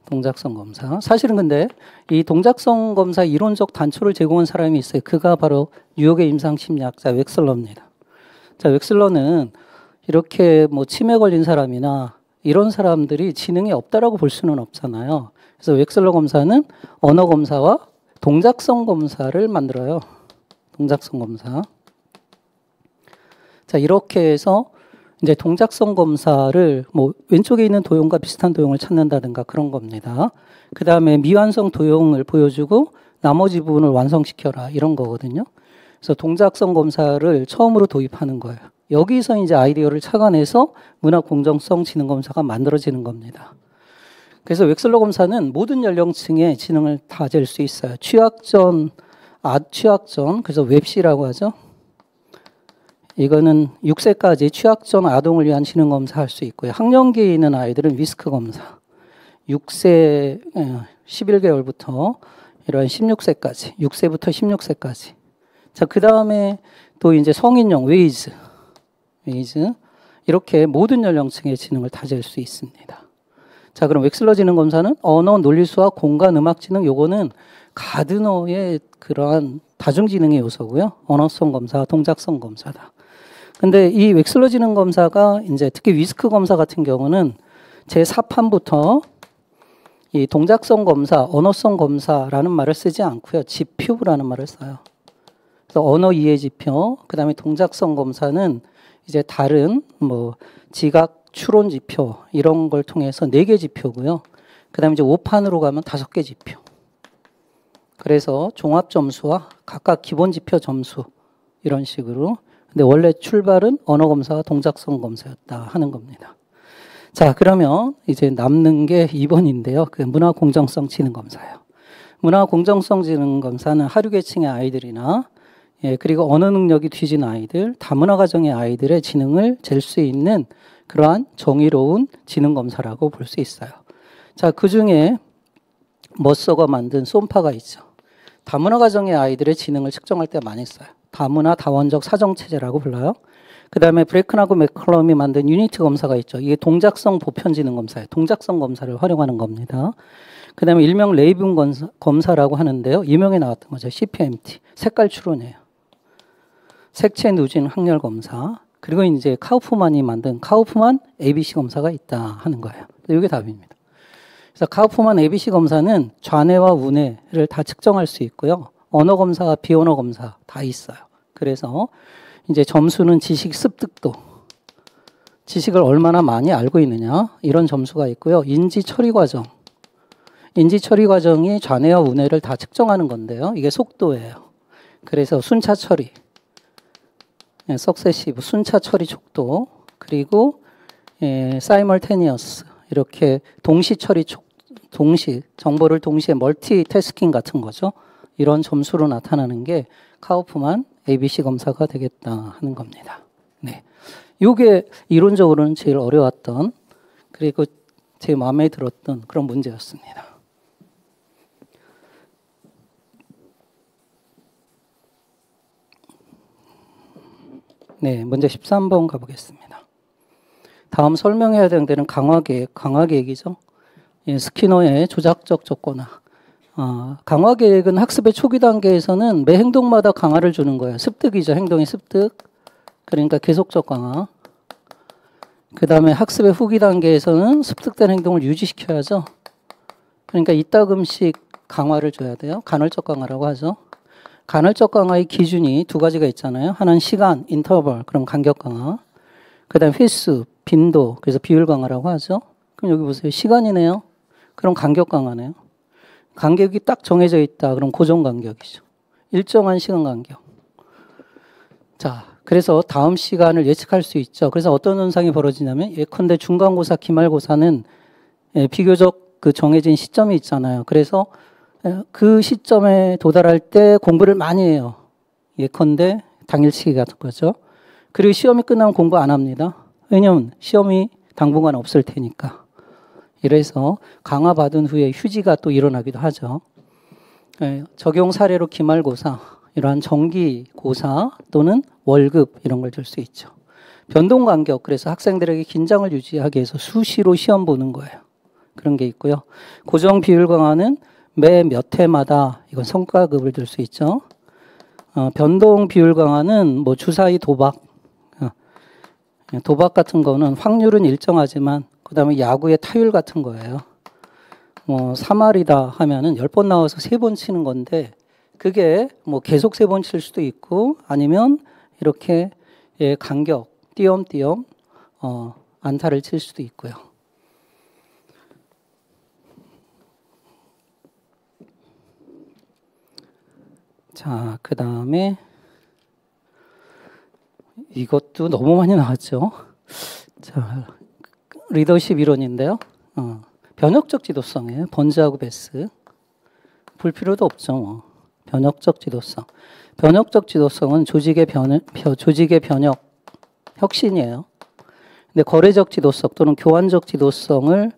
동작성 검사. 사실은 근데 이 동작성 검사 이론적 단초를 제공한 사람이 있어요. 그가 바로 뉴욕의 임상심리학자 웩슬러입니다. 자, 웩슬러는 이렇게 뭐 치매 걸린 사람이나 이런 사람들이 지능이 없다라고 볼 수는 없잖아요. 그래서 웩슬러 검사는 언어 검사와 동작성 검사를 만들어요. 동작성 검사. 자, 이렇게 해서 이제 동작성 검사를 뭐 왼쪽에 있는 도형과 비슷한 도형을 찾는다든가 그런 겁니다. 그 다음에 미완성 도형을 보여주고 나머지 부분을 완성시켜라 이런 거거든요. 그래서 동작성 검사를 처음으로 도입하는 거예요. 여기서 이제 아이디어를 착안해서 문화 공정성 지능 검사가 만들어지는 겁니다. 그래서 웩슬러 검사는 모든 연령층의 지능을 다 잴 수 있어요. 취약전, 그래서 웹시라고 하죠. 이거는 6세까지 취약전 아동을 위한 지능 검사 할 수 있고요. 학령기에 있는 아이들은 위스크 검사. 6세, 11개월부터 이런 16세까지, 6세부터 16세까지. 자, 그 다음에 또 이제 성인용 웨이즈. 이렇게 모든 연령층의 지능을 다 잴 수 있습니다. 자, 그럼 웩슬러 지능 검사는 언어, 논리수학, 공간, 음악 지능 요거는 가드너의 그러한 다중지능의 요소고요. 언어성 검사, 동작성 검사다. 근데 이 웩슬러 지능 검사가 이제 특히 위스크 검사 같은 경우는 제4판부터 이 동작성 검사, 언어성 검사라는 말을 쓰지 않고요. 지표라는 말을 써요. 그래서 언어 이해 지표, 그 다음에 동작성 검사는 이제 다른 뭐 지각 추론 지표 이런 걸 통해서 4개 지표고요. 그 다음에 이제 5판으로 가면 5개 지표. 그래서 종합 점수와 각각 기본 지표 점수 이런 식으로. 근데 원래 출발은 언어 검사와 동작성 검사였다 하는 겁니다. 자, 그러면 이제 남는 게 2번인데요. 그 문화 공정성 지능 검사예요. 문화 공정성 지능 검사는 하류계층의 아이들이나 그리고 언어 능력이 뒤진 아이들, 다문화 가정의 아이들의 지능을 잴 수 있는 그러한 정의로운 지능 검사라고 볼 수 있어요. 자, 그 중에 머서가 만든 솜파가 있죠. 다문화 가정의 아이들의 지능을 측정할 때 많이 써요. 다문화 다원적 사정체제라고 불러요. 그 다음에 브레이큰하고 맥컬럼이 만든 유니트 검사가 있죠. 이게 동작성 보편 지능 검사예요. 동작성 검사를 활용하는 겁니다. 그 다음에 일명 레이븐 검사라고 하는데요. 이명에 나왔던 거죠. CPMT. 색깔 추론이에요. 색채 누진 확률 검사. 그리고 이제 카우프만이 만든 카우프만 ABC 검사가 있다 하는 거예요. 이게 답입니다. 그래서 카우프만 ABC 검사는 좌뇌와 우뇌를 다 측정할 수 있고요. 언어 검사와 비언어 검사 다 있어요. 그래서 이제 점수는 지식 습득도, 지식을 얼마나 많이 알고 있느냐 이런 점수가 있고요. 인지 처리 과정, 인지 처리 과정이 좌뇌와 우뇌를 다 측정하는 건데요. 이게 속도예요. 그래서 순차 처리, 석세시브, 순차 처리 촉도, 그리고 사이멀테니어스 이렇게 동시 처리 동시 정보를 동시에 멀티태스킹 같은 거죠. 이런 점수로 나타나는 게 카우프만 ABC 검사가 되겠다 하는 겁니다. 네, 이게 이론적으로는 제일 어려웠던 그리고 제 마음에 들었던 그런 문제였습니다. 네, 문제 13번 가보겠습니다. 다음 설명해야 되는 데는 강화계획이죠. 예, 스키너의 조작적 조건화. 강화계획은 학습의 초기 단계에서는 매 행동마다 강화를 주는 거예요. 습득이죠. 행동의 습득. 그러니까 계속적 강화. 그 다음에 학습의 후기 단계에서는 습득된 행동을 유지시켜야죠. 그러니까 이따금씩 강화를 줘야 돼요. 간헐적 강화라고 하죠. 간헐적 강화의 기준이 두 가지가 있잖아요. 하나는 시간, 인터벌, 그럼 간격 강화. 그 다음에 횟수, 빈도, 그래서 비율 강화라고 하죠. 그럼 여기 보세요. 시간이네요. 그럼 간격 강화네요. 간격이 딱 정해져 있다. 그럼 고정 간격이죠. 일정한 시간 간격. 자, 그래서 다음 시간을 예측할 수 있죠. 그래서 어떤 현상이 벌어지냐면 예컨대 중간고사, 기말고사는 비교적 그 정해진 시점이 있잖아요. 그래서 그 시점에 도달할 때 공부를 많이 해요. 예컨대 당일치기 같은 거죠. 그리고 시험이 끝나면 공부 안 합니다. 왜냐하면 시험이 당분간 없을 테니까. 이래서 강화받은 후에 휴지가 또 일어나기도 하죠. 적용 사례로 기말고사, 이러한 정기고사 또는 월급 이런 걸 줄 수 있죠. 변동 간격, 그래서 학생들에게 긴장을 유지하기 위해서 수시로 시험 보는 거예요. 그런 게 있고요. 고정 비율 강화는 매 몇 회마다 이건 성과급을 줄 수 있죠. 변동 비율 강화는 뭐 주사위 도박, 도박 같은 거는 확률은 일정하지만 그 다음에 야구의 타율 같은 거예요. 뭐 3할이다 하면은 10번 나와서 3번 치는 건데 그게 뭐 계속 3번 칠 수도 있고 아니면 이렇게 간격, 띄엄띄엄 안타를 칠 수도 있고요. 자, 그 다음에 이것도 너무 많이 나왔죠. 자, 리더십 이론인데요. 변혁적 지도성이에요. 번즈하고 베스. 볼 필요도 없죠. 뭐. 변혁적 지도성. 변혁적 지도성은 조직의 변혁, 혁신이에요. 근데 거래적 지도성 또는 교환적 지도성을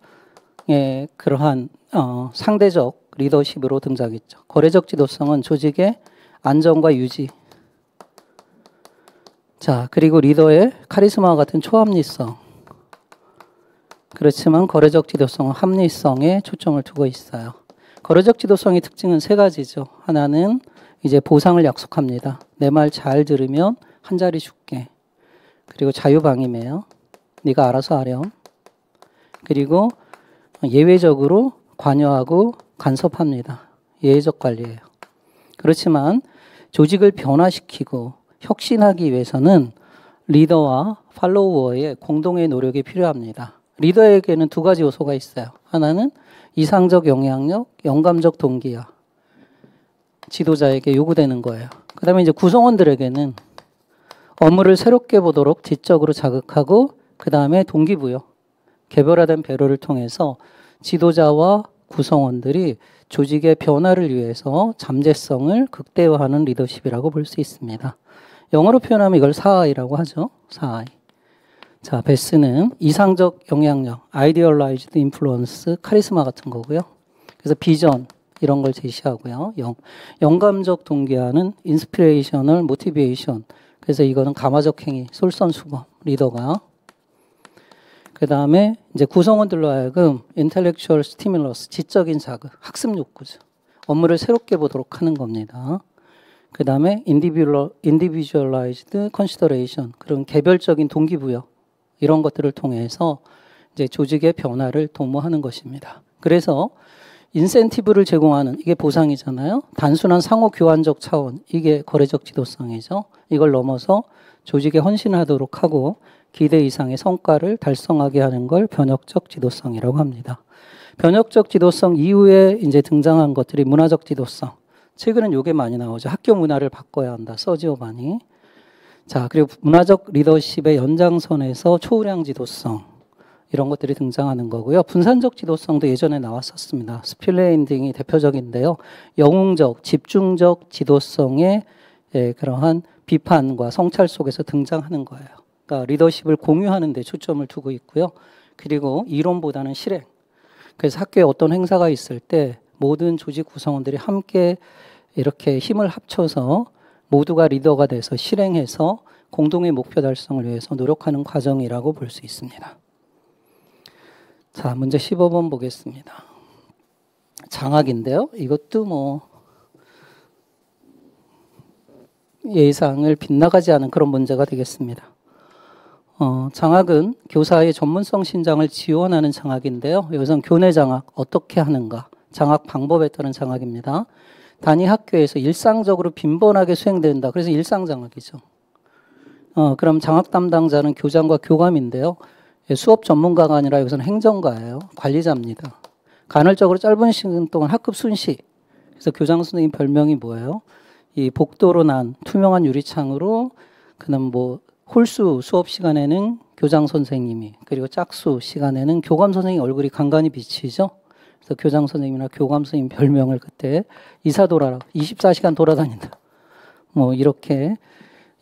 그러한 상대적 리더십으로 등장했죠. 거래적 지도성은 조직의 안정과 유지. 자, 그리고 리더의 카리스마와 같은 초합리성. 그렇지만 거래적 지도성은 합리성에 초점을 두고 있어요. 거래적 지도성의 특징은 3가지죠. 하나는 이제 보상을 약속합니다. 내 말 잘 들으면 한 자리 줄게. 그리고 자유방임이에요. 네가 알아서 하렴. 그리고 예외적으로 관여하고 간섭합니다. 예외적 관리예요. 그렇지만 조직을 변화시키고 혁신하기 위해서는 리더와 팔로워의 공동의 노력이 필요합니다. 리더에게는 2가지 요소가 있어요. 하나는 이상적 영향력, 영감적 동기야. 지도자에게 요구되는 거예요. 그 다음에 이제 구성원들에게는 업무를 새롭게 보도록 지적으로 자극하고 그 다음에 동기부여, 개별화된 배려를 통해서 지도자와 구성원들이 조직의 변화를 위해서 잠재성을 극대화하는 리더십이라고 볼 수 있습니다. 영어로 표현하면 이걸 4I라고 하죠. 4I. 자, 베스는 이상적 영향력, idealized influence, 카리스마 같은 거고요. 그래서 비전 이런 걸 제시하고요. 영감적 동기화는 inspirational motivation. 그래서 이거는 감화적 행위, 솔선수범, 리더가. 그 다음에 이제 구성원들로 하여금 intellectual stimulus, 지적인 자극, 학습 욕구죠. 업무를 새롭게 보도록 하는 겁니다. 그 다음에 individualized consideration, 그런 개별적인 동기부여, 이런 것들을 통해서 이제 조직의 변화를 도모하는 것입니다. 그래서 인센티브를 제공하는 이게 보상이잖아요. 단순한 상호 교환적 차원, 이게 거래적 지도성이죠. 이걸 넘어서 조직에 헌신하도록 하고 기대 이상의 성과를 달성하게 하는 걸 변혁적 지도성이라고 합니다. 변혁적 지도성 이후에 이제 등장한 것들이 문화적 지도성. 최근엔 이게 많이 나오죠. 학교 문화를 바꿔야 한다. 서지오반이. 자, 그리고 문화적 리더십의 연장선에서 초우량 지도성. 이런 것들이 등장하는 거고요. 분산적 지도성도 예전에 나왔었습니다. 스필레인 등이 대표적인데요. 영웅적, 집중적 지도성의 그러한 비판과 성찰 속에서 등장하는 거예요. 그러니까 리더십을 공유하는 데 초점을 두고 있고요. 그리고 이론보다는 실행. 그래서 학교에 어떤 행사가 있을 때 모든 조직 구성원들이 함께 이렇게 힘을 합쳐서 모두가 리더가 돼서 실행해서 공동의 목표 달성을 위해서 노력하는 과정이라고 볼 수 있습니다. 자, 문제 15번 보겠습니다. 장학인데요. 이것도 뭐 예상을 빗나가지 않은 그런 문제가 되겠습니다. 장학은 교사의 전문성 신장을 지원하는 장학인데요. 여기서는 교내 장학 어떻게 하는가, 장학 방법에 따른 장학입니다. 단위 학교에서 일상적으로 빈번하게 수행된다. 그래서 일상 장학이죠. 그럼 장학 담당자는 교장과 교감인데요. 수업 전문가가 아니라 여기서는 행정가예요. 관리자입니다. 간헐적으로 짧은 시간 동안 학급 순시. 그래서 교장 선생님 별명이 뭐예요? 이 복도로 난 투명한 유리창으로 그는 뭐 홀수 수업 시간에는 교장 선생님이, 그리고 짝수 시간에는 교감 선생님 얼굴이 간간히 비치죠. 그래서 교장 선생님이나 교감 선생님 별명을 그때 이사도라라고 24시간 돌아다닌다. 뭐 이렇게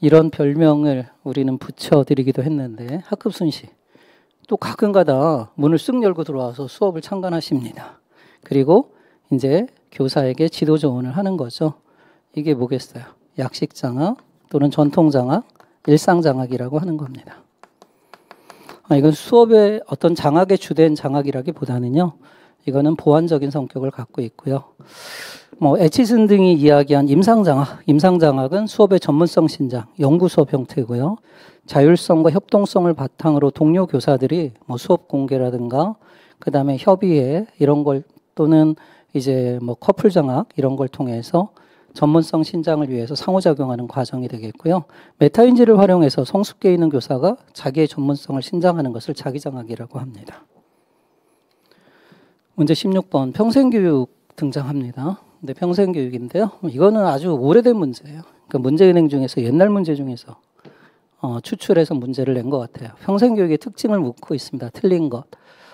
이런 별명을 우리는 붙여드리기도 했는데 학급 순시. 또 가끔가다 문을 쓱 열고 들어와서 수업을 참관하십니다. 그리고 이제 교사에게 지도 조언을 하는 거죠. 이게 뭐겠어요? 약식 장학 또는 전통 장학, 일상 장학이라고 하는 겁니다. 이건 수업의 어떤 장학에 주된 장학이라기보다는요. 이거는 보완적인 성격을 갖고 있고요. 뭐 에치슨 등이 이야기한 임상장학은 수업의 전문성 신장, 연구 수업 형태고요. 자율성과 협동성을 바탕으로 동료 교사들이 뭐 수업 공개라든가 그다음에 협의회 이런 걸 또는 이제 뭐 커플 장학 이런 걸 통해서 전문성 신장을 위해서 상호작용하는 과정이 되겠고요. 메타인지를 활용해서 성숙해 있는 교사가 자기의 전문성을 신장하는 것을 자기장학이라고 합니다. 문제 16번 평생교육 등장합니다. 근데 평생교육인데요. 이거는 아주 오래된 문제예요. 그러니까 문제은행 중에서 옛날 문제 중에서 추출해서 문제를 낸 것 같아요. 평생교육의 특징을 묻고 있습니다. 틀린 것.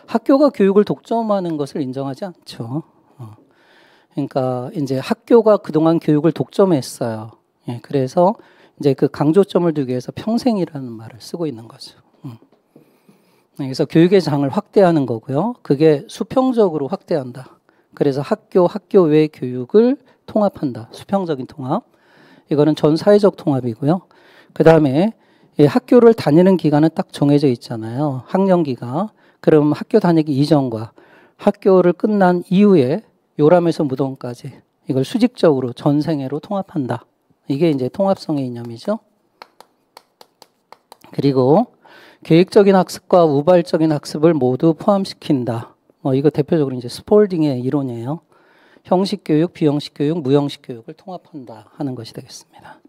학교가 교육을 독점하는 것을 인정하지 않죠. 그러니까 이제 학교가 그동안 교육을 독점했어요. 예, 그래서 이제 그 강조점을 두기 위해서 평생이라는 말을 쓰고 있는 거죠. 그래서 교육의 장을 확대하는 거고요. 그게 수평적으로 확대한다. 그래서 학교 외 교육을 통합한다. 수평적인 통합. 이거는 전 사회적 통합이고요. 그 다음에 학교를 다니는 기간은 딱 정해져 있잖아요. 학령기가. 그럼 학교 다니기 이전과 학교를 끝난 이후에 요람에서 무덤까지 이걸 수직적으로 전생애로 통합한다. 이게 이제 통합성의 이념이죠. 그리고 계획적인 학습과 우발적인 학습을 모두 포함시킨다. 이거 대표적으로 이제 스폴딩의 이론이에요. 형식 교육, 비형식 교육, 무형식 교육을 통합한다 하는 것이 되겠습니다.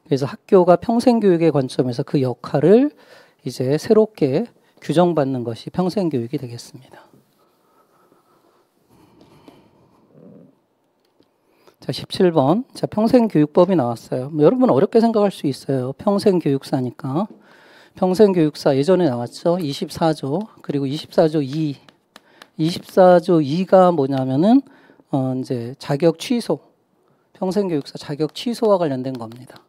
그래서 학교가 평생 교육의 관점에서 그 역할을 이제 새롭게 규정받는 것이 평생 교육이 되겠습니다. 자, 17번. 자, 평생교육법이 나왔어요. 여러분 어렵게 생각할 수 있어요. 평생교육사니까. 평생교육사 예전에 나왔죠. 24조. 그리고 24조 2. 24조 2가 뭐냐면은, 이제 자격 취소. 평생교육사 자격 취소와 관련된 겁니다.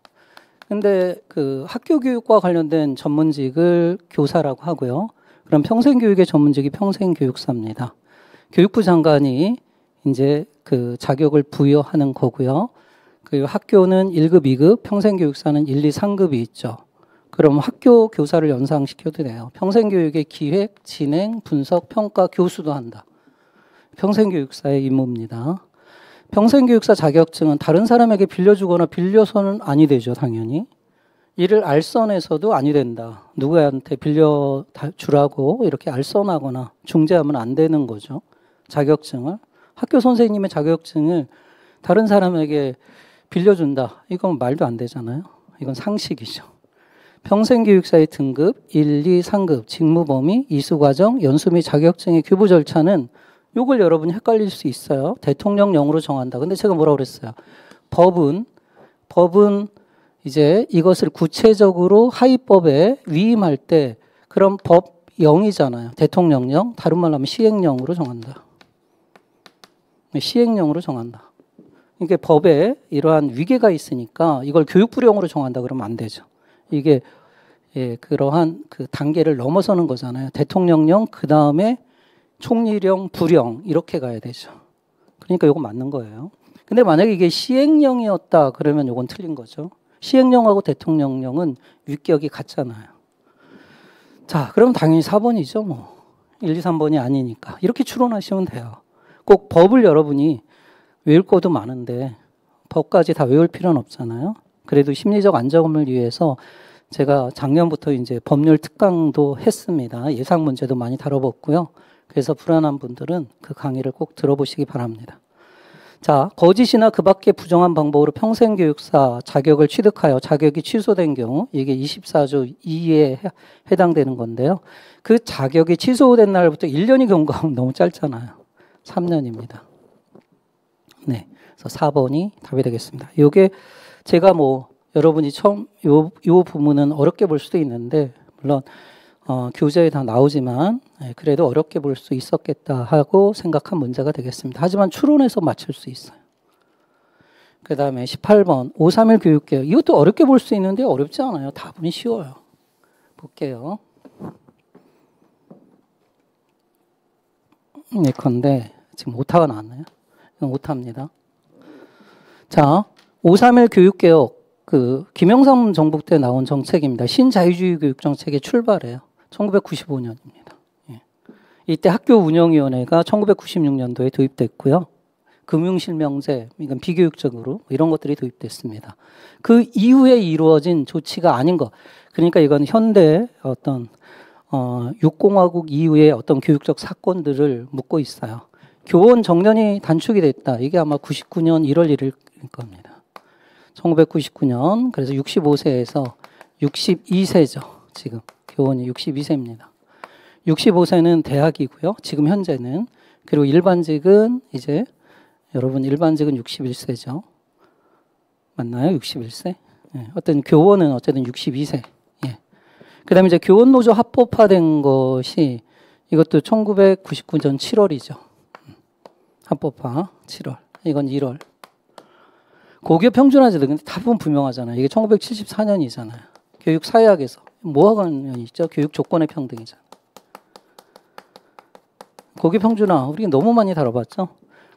근데 그 학교 교육과 관련된 전문직을 교사라고 하고요. 그럼 평생교육의 전문직이 평생교육사입니다. 교육부 장관이 이제 그 자격을 부여하는 거고요. 그리고 학교는 1급, 2급, 평생교육사는 1, 2, 3급이 있죠. 그럼 학교 교사를 연상시켜도 돼요. 평생교육의 기획, 진행, 분석, 평가, 교수도 한다. 평생교육사의 임무입니다. 평생교육사 자격증은 다른 사람에게 빌려주거나 빌려서는 아니 되죠, 당연히. 이를 알선해서도 아니 된다. 누구한테 빌려주라고 이렇게 알선하거나 중재하면 안 되는 거죠. 자격증을. 학교 선생님의 자격증을 다른 사람에게 빌려준다. 이건 말도 안 되잖아요. 이건 상식이죠. 평생교육사의 등급, 1, 2, 3급, 직무범위, 이수과정, 연수 및 자격증의 교부 절차는 이걸 여러분이 헷갈릴 수 있어요. 대통령령으로 정한다. 근데 제가 뭐라고 그랬어요? 법은 이제 이것을 구체적으로 하위법에 위임할 때 그럼 법령이잖아요. 대통령령, 다른 말로 하면 시행령으로 정한다. 시행령으로 정한다. 이게 법에 이러한 위계가 있으니까 이걸 교육부령으로 정한다 그러면 안 되죠. 이게 그러한 그 단계를 넘어서는 거잖아요. 대통령령, 그 다음에 총리령, 부령 이렇게 가야 되죠. 그러니까 이거 맞는 거예요. 근데 만약에 이게 시행령이었다 그러면 이건 틀린 거죠. 시행령하고 대통령령은 위격이 같잖아요. 자, 그럼 당연히 4번이죠. 뭐 1, 2, 3번이 아니니까 이렇게 추론하시면 돼요. 꼭 법을 여러분이 외울 것도 많은데 법까지 다 외울 필요는 없잖아요. 그래도 심리적 안정을 위해서 제가 작년부터 이제 법률 특강도 했습니다. 예상 문제도 많이 다뤄봤고요. 그래서 불안한 분들은 그 강의를 꼭 들어보시기 바랍니다. 자, 거짓이나 그 밖의 부정한 방법으로 평생교육사 자격을 취득하여 자격이 취소된 경우 이게 24조 2에 해당되는 건데요. 그 자격이 취소된 날부터 1년이 경과하면 너무 짧잖아요. 3년입니다. 네, 그래서 4번이 답이 되겠습니다. 이게 제가 뭐 여러분이 처음 요 부분은 어렵게 볼 수도 있는데 물론 교재에 다 나오지만 그래도 어렵게 볼 수 있었겠다 하고 생각한 문제가 되겠습니다. 하지만 추론해서 맞출 수 있어요. 그 다음에 18번 531 교육개혁. 이것도 어렵게 볼 수 있는데 어렵지 않아요. 답은 쉬워요. 볼게요. 예컨대 지금 오타가 나왔나요? 오타입니다. 자, 531 교육개혁 그 김영삼 정부 때 나온 정책입니다. 신자유주의 교육 정책의 출발이에요. 1995년입니다. 예. 이때 학교운영위원회가 1996년도에 도입됐고요. 금융실명제, 이건 비교육적으로 이런 것들이 도입됐습니다. 그 이후에 이루어진 조치가 아닌 것. 그러니까 이건 현대 어떤 육공화국 이후의 어떤 교육적 사건들을 묻고 있어요. 교원 정년이 단축이 됐다. 이게 아마 99년 1월 1일일 겁니다. 1999년 그래서 65세에서 62세죠. 지금 교원이 62세입니다. 65세는 대학이고요. 지금 현재는. 그리고 일반직은 이제 여러분 일반직은 61세죠. 맞나요? 61세? 예. 어떤 교원은 어쨌든 62세. 예. 그다음에 이제 교원노조 합법화된 것이 이것도 1999년 7월이죠. 합법화 7월. 이건 1월. 고교 평준화제도 근데 답은 분명하잖아요. 이게 1974년이잖아요. 교육사회학에서 뭐와 관련이 있죠? 교육 조건의 평등이잖아요. 고교 평준화 우리 너무 많이 다뤄봤죠.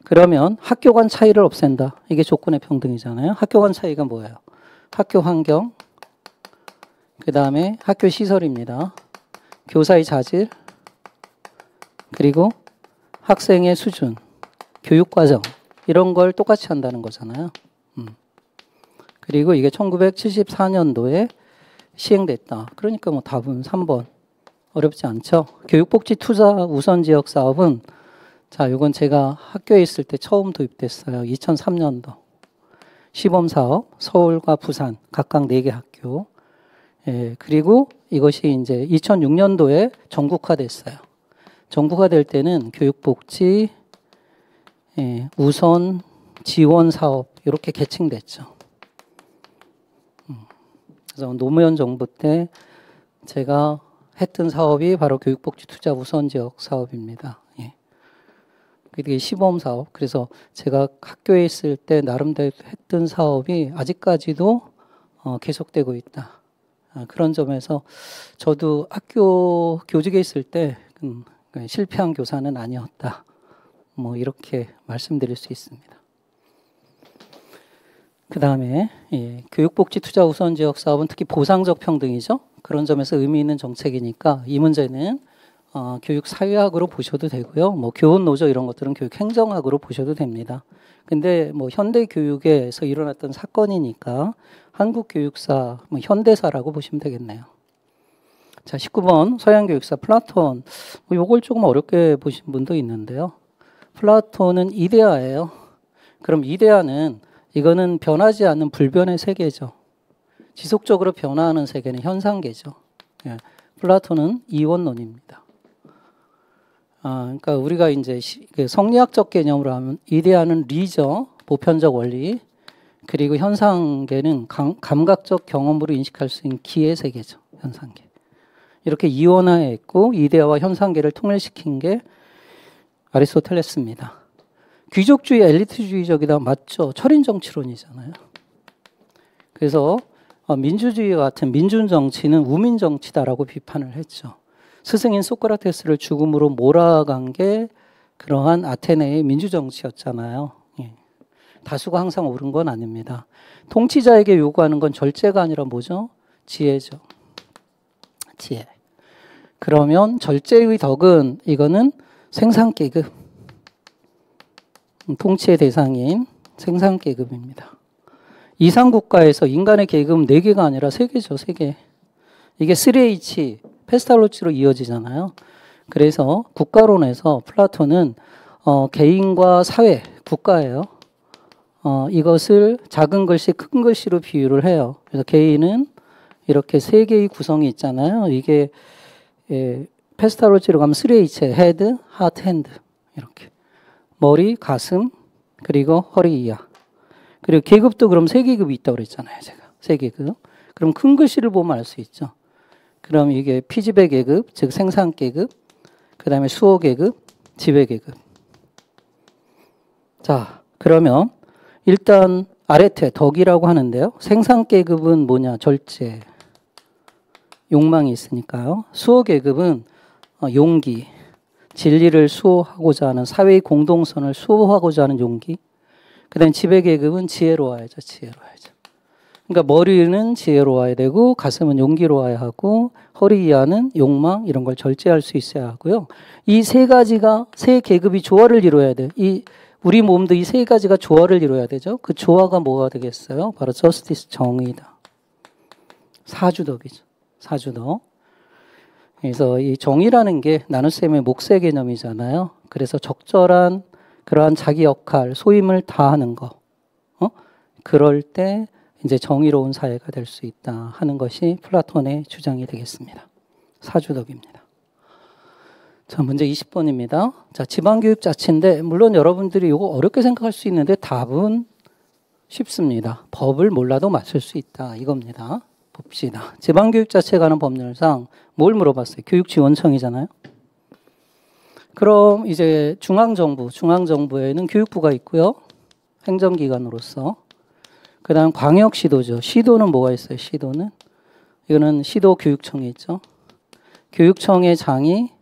그러면 학교 간 차이를 없앤다. 이게 조건의 평등이잖아요. 학교 간 차이가 뭐예요? 학교 환경, 그 다음에 학교 시설입니다. 교사의 자질, 그리고 학생의 수준, 교육과정 이런 걸 똑같이 한다는 거잖아요. 그리고 이게 1974년도에 시행됐다. 그러니까 뭐 답은 3번. 어렵지 않죠? 교육복지 투자 우선 지역 사업은 자, 이건 제가 학교에 있을 때 처음 도입됐어요. 2003년도. 시범 사업 서울과 부산 각각 4개 학교. 예, 그리고 이것이 이제 2006년도에 전국화됐어요. 전국화될 때는 교육복지 우선 지원 사업 이렇게 개칭됐죠. 그래서 노무현 정부 때 제가 했던 사업이 바로 교육복지 투자 우선 지역 사업입니다. 예. 그게 시범 사업. 그래서 제가 학교에 있을 때 나름대로 했던 사업이 아직까지도 계속되고 있다. 그런 점에서 저도 학교 교직에 있을 때 실패한 교사는 아니었다. 뭐 이렇게 말씀드릴 수 있습니다. 그 다음에 교육복지 투자 우선 지역 사업은 특히 보상적 평등이죠. 그런 점에서 의미 있는 정책이니까 이 문제는 교육 사회학으로 보셔도 되고요. 뭐 교원 노조 이런 것들은 교육 행정학으로 보셔도 됩니다. 근데 뭐 현대 교육에서 일어났던 사건이니까 한국 교육사 뭐 현대사라고 보시면 되겠네요. 자, 19번 서양 교육사 플라톤. 뭐 요걸 조금 어렵게 보신 분도 있는데요. 플라톤은 이데아예요. 그럼 이데아는 이거는 변하지 않는 불변의 세계죠. 지속적으로 변화하는 세계는 현상계죠. 예. 플라톤은 이원론입니다. 그러니까 우리가 이제 그 성리학적 개념으로 하면 이데아는 리죠. 보편적 원리. 그리고 현상계는 감각적 경험으로 인식할 수 있는 기의 세계죠. 현상계. 이렇게 이원화했고 이데아와 현상계를 통일시킨 게 아리스토텔레스입니다. 귀족주의, 엘리트주의적이다. 맞죠? 철인정치론이잖아요. 그래서 민주주의 같은 민준정치는 우민정치다라고 비판을 했죠. 스승인 소크라테스를 죽음으로 몰아간 게 그러한 아테네의 민주정치였잖아요. 예. 다수가 항상 옳은 건 아닙니다. 통치자에게 요구하는 건 절제가 아니라 뭐죠? 지혜죠. 지혜. 그러면 절제의 덕은 이거는 생산계급. 통치의 대상인 생산계급입니다. 이상국가에서 인간의 계급은 4개가 아니라 3개죠. 3개. 이게 3H, 페스탈로치로 이어지잖아요. 그래서 국가론에서 플라톤은 개인과 사회, 국가예요. 이것을 작은 글씨, 큰 글씨로 비유를 해요. 그래서 개인은 이렇게 3개의 구성이 있잖아요. 이게 페스탈로치로 가면 3H, 헤드, 하트, 핸드 이렇게. 머리, 가슴, 그리고 허리, 이하. 그리고 계급도 그럼 3계급이 있다고 그랬잖아요. 제가 3계급. 그럼 큰 글씨를 보면 알 수 있죠. 그럼 이게 피지배 계급, 즉 생산 계급, 그 다음에 수호 계급, 지배 계급. 자, 그러면 일단 아래태, 덕이라고 하는데요. 생산 계급은 뭐냐? 절제. 욕망이 있으니까요. 수호 계급은 용기. 진리를 수호하고자 하는 사회의 공동선을 수호하고자 하는 용기. 그 다음에 지배 계급은 지혜로워야죠. 지혜로워야죠. 그러니까 머리는 지혜로워야 되고 가슴은 용기로워야 하고 허리 이하는 욕망 이런 걸 절제할 수 있어야 하고요. 이 3가지가 3계급이 조화를 이루어야 돼요. 우리 몸도 이 3가지가 조화를 이루어야 되죠. 그 조화가 뭐가 되겠어요? 바로 저스티스 정의다. 사주덕이죠. 사주덕. 그래서 이 정의라는 게 나눗셈의 몫의 개념이잖아요. 그래서 적절한 그러한 자기 역할, 소임을 다하는 거. 그럴 때 이제 정의로운 사회가 될 수 있다 하는 것이 플라톤의 주장이 되겠습니다. 사주덕입니다. 자, 문제 20번입니다. 자, 지방교육 자체인데 물론 여러분들이 이거 어렵게 생각할 수 있는데 답은 쉽습니다. 법을 몰라도 맞출 수 있다 이겁니다. 봅시다. 지방교육 자체에 관한 법률상 뭘 물어봤어요? 교육지원청이잖아요. 그럼 이제 중앙정부에는 교육부가 있고요. 행정기관으로서. 그 다음 광역시도죠. 시도는 뭐가 있어요? 시도는? 이거는 시도교육청이 있죠. 교육청의 장이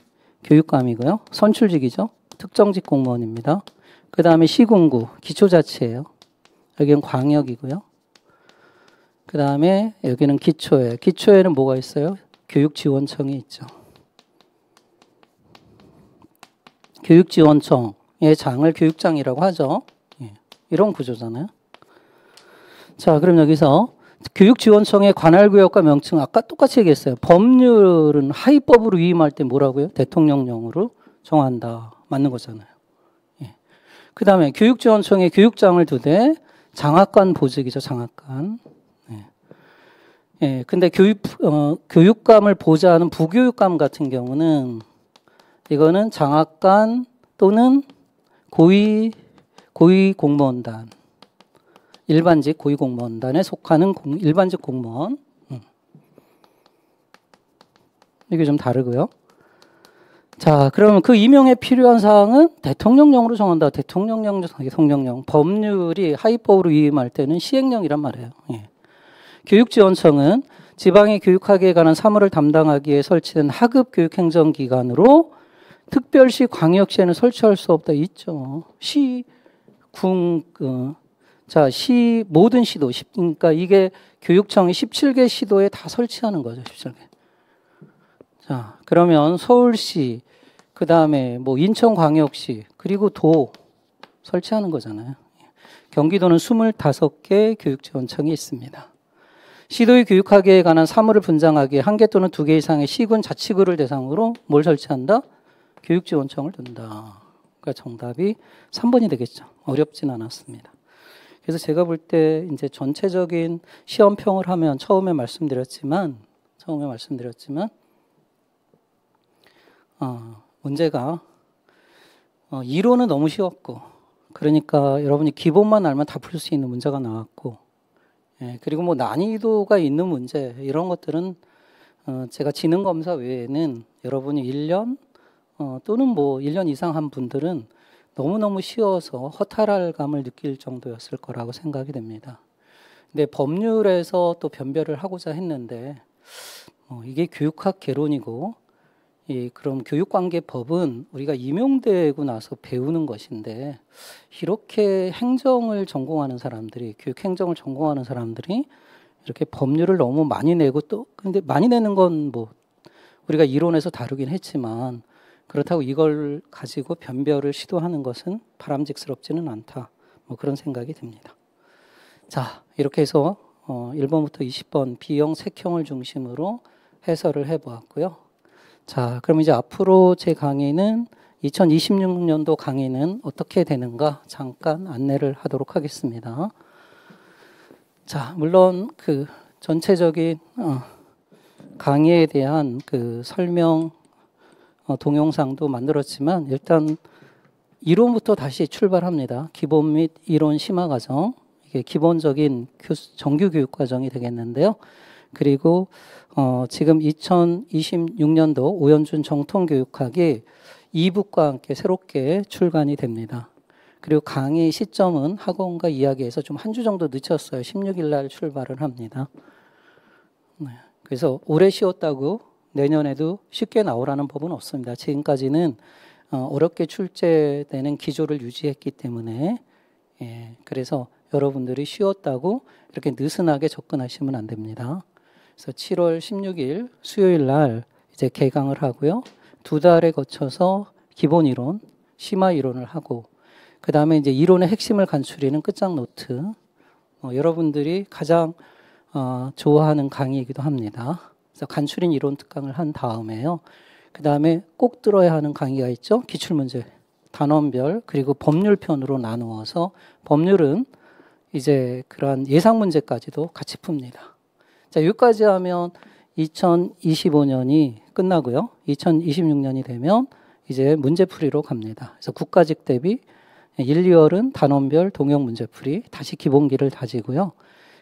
교육감이고요. 선출직이죠. 특정직 공무원입니다. 그 다음에 시군구, 기초자치예요. 여기는 광역이고요. 그 다음에 여기는 기초예요. 기초에는 뭐가 있어요? 교육지원청이 있죠. 교육지원청의 장을 교육장이라고 하죠. 이런 구조잖아요. 자, 그럼 여기서 교육지원청의 관할구역과 명칭 아까 똑같이 얘기했어요. 법률은 하위법으로 위임할 때 뭐라고요? 대통령령으로 정한다. 맞는 거잖아요. 그 다음에 교육지원청에 교육장을 두되 장학관 보직이죠. 장학관. 근데 교육감을 보좌하는 부교육감 같은 경우는 이거는 장학관 또는 고위공무원단, 일반직 고위공무원단에 속하는 일반직 공무원. 이게 좀 다르고요. 자, 그러면 그 임용에 필요한 사항은 대통령령으로 정한다. 대통령령. 법률이 하위법으로 위임할 때는 시행령이란 말이에요. 교육지원청은 지방의 교육학에 관한 사무를 담당하기 위해 설치된 하급 교육행정기관으로 특별시, 광역시에는 설치할 수 없다. 있죠. 모든 시도. 그러니까 이게 교육청이 17개 시도에 다 설치하는 거죠. 17개. 자, 그러면 서울시, 그 다음에 뭐 인천광역시, 그리고 도 설치하는 거잖아요. 경기도는 25개 교육지원청이 있습니다. 시도의 교육학에 관한 사무를 분장하기에 1개 또는 2개 이상의 시군 자치구를 대상으로 뭘 설치한다? 교육지원청을 둔다. 그러니까 정답이 3번이 되겠죠. 어렵진 않았습니다. 그래서 제가 볼 때 이제 전체적인 시험평을 하면 처음에 말씀드렸지만 문제가 이론은 너무 쉬웠고 그러니까 여러분이 기본만 알면 다 풀 수 있는 문제가 나왔고 그리고 뭐 난이도가 있는 문제 이런 것들은 제가 지능검사 외에는 여러분이 1년 또는 뭐 1년 이상 한 분들은 너무너무 쉬워서 허탈할 감을 느낄 정도였을 거라고 생각이 됩니다. 근데 법률에서 또 변별을 하고자 했는데 이게 교육학 개론이고 그럼 교육관계법은 우리가 임용되고 나서 배우는 것인데 이렇게 행정을 전공하는 사람들이 교육행정을 전공하는 사람들이 이렇게 법률을 너무 많이 내고 또 근데 많이 내는 건 뭐 우리가 이론에서 다루긴 했지만 그렇다고 이걸 가지고 변별을 시도하는 것은 바람직스럽지는 않다. 뭐 그런 생각이 듭니다. 자, 이렇게 해서 1번부터 20번 B형, 색형을 중심으로 해설을 해보았고요. 자, 그럼 이제 앞으로 제 강의는 2026년도 강의는 어떻게 되는가 잠깐 안내를 하도록 하겠습니다. 자, 물론 그 전체적인 강의에 대한 그 설명 동영상도 만들었지만 일단 이론부터 다시 출발합니다. 기본 및 이론 심화 과정. 이게 기본적인 정규 교육 과정이 되겠는데요. 그리고 지금 2026년도 오연준 정통교육학이 2북과 함께 새롭게 출간이 됩니다. 그리고 강의 시점은 학원과 이야기에서 좀 한 주 정도 늦췄어요. 16일 날 출발을 합니다. 네. 그래서 오래 쉬었다고 내년에도 쉽게 나오라는 법은 없습니다. 지금까지는 어렵게 출제되는 기조를 유지했기 때문에 그래서 여러분들이 쉬었다고 이렇게 느슨하게 접근하시면 안 됩니다. 그래서 7월 16일 수요일 날 이제 개강을 하고요. 2달에 거쳐서 기본 이론, 심화 이론을 하고 그 다음에 이제 이론의 핵심을 간추리는 끝장 노트. 여러분들이 가장 좋아하는 강의이기도 합니다. 그래서 간추린 이론 특강을 한 다음에요. 그 다음에 꼭 들어야 하는 강의가 있죠. 기출문제, 단원별 그리고 법률 편으로 나누어서 법률은 이제 그러한 예상 문제까지도 같이 풉니다. 자, 여기까지 하면 2025년이 끝나고요. 2026년이 되면 이제 문제풀이로 갑니다. 그래서 국가직 대비 1, 2월은 단원별 동형 문제풀이 다시 기본기를 다지고요.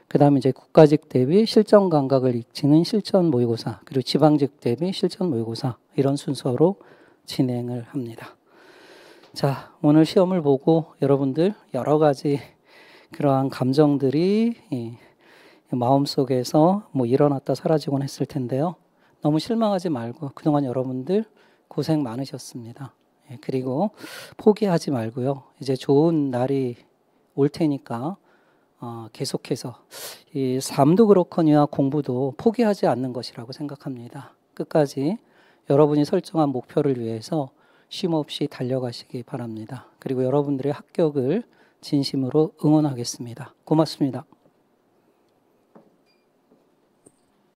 그 다음에 이제 국가직 대비 실전 감각을 익히는 실전 모의고사 그리고 지방직 대비 실전 모의고사 이런 순서로 진행을 합니다. 자, 오늘 시험을 보고 여러분들 여러 가지 그러한 감정들이 마음속에서 뭐 일어났다 사라지곤 했을 텐데요. 너무 실망하지 말고 그동안 여러분들 고생 많으셨습니다. 그리고 포기하지 말고요. 이제 좋은 날이 올 테니까 계속해서 이 삶도 그렇거니와 공부도 포기하지 않는 것이라고 생각합니다. 끝까지 여러분이 설정한 목표를 위해서 쉼없이 달려가시기 바랍니다. 그리고 여러분들의 합격을 진심으로 응원하겠습니다. 고맙습니다.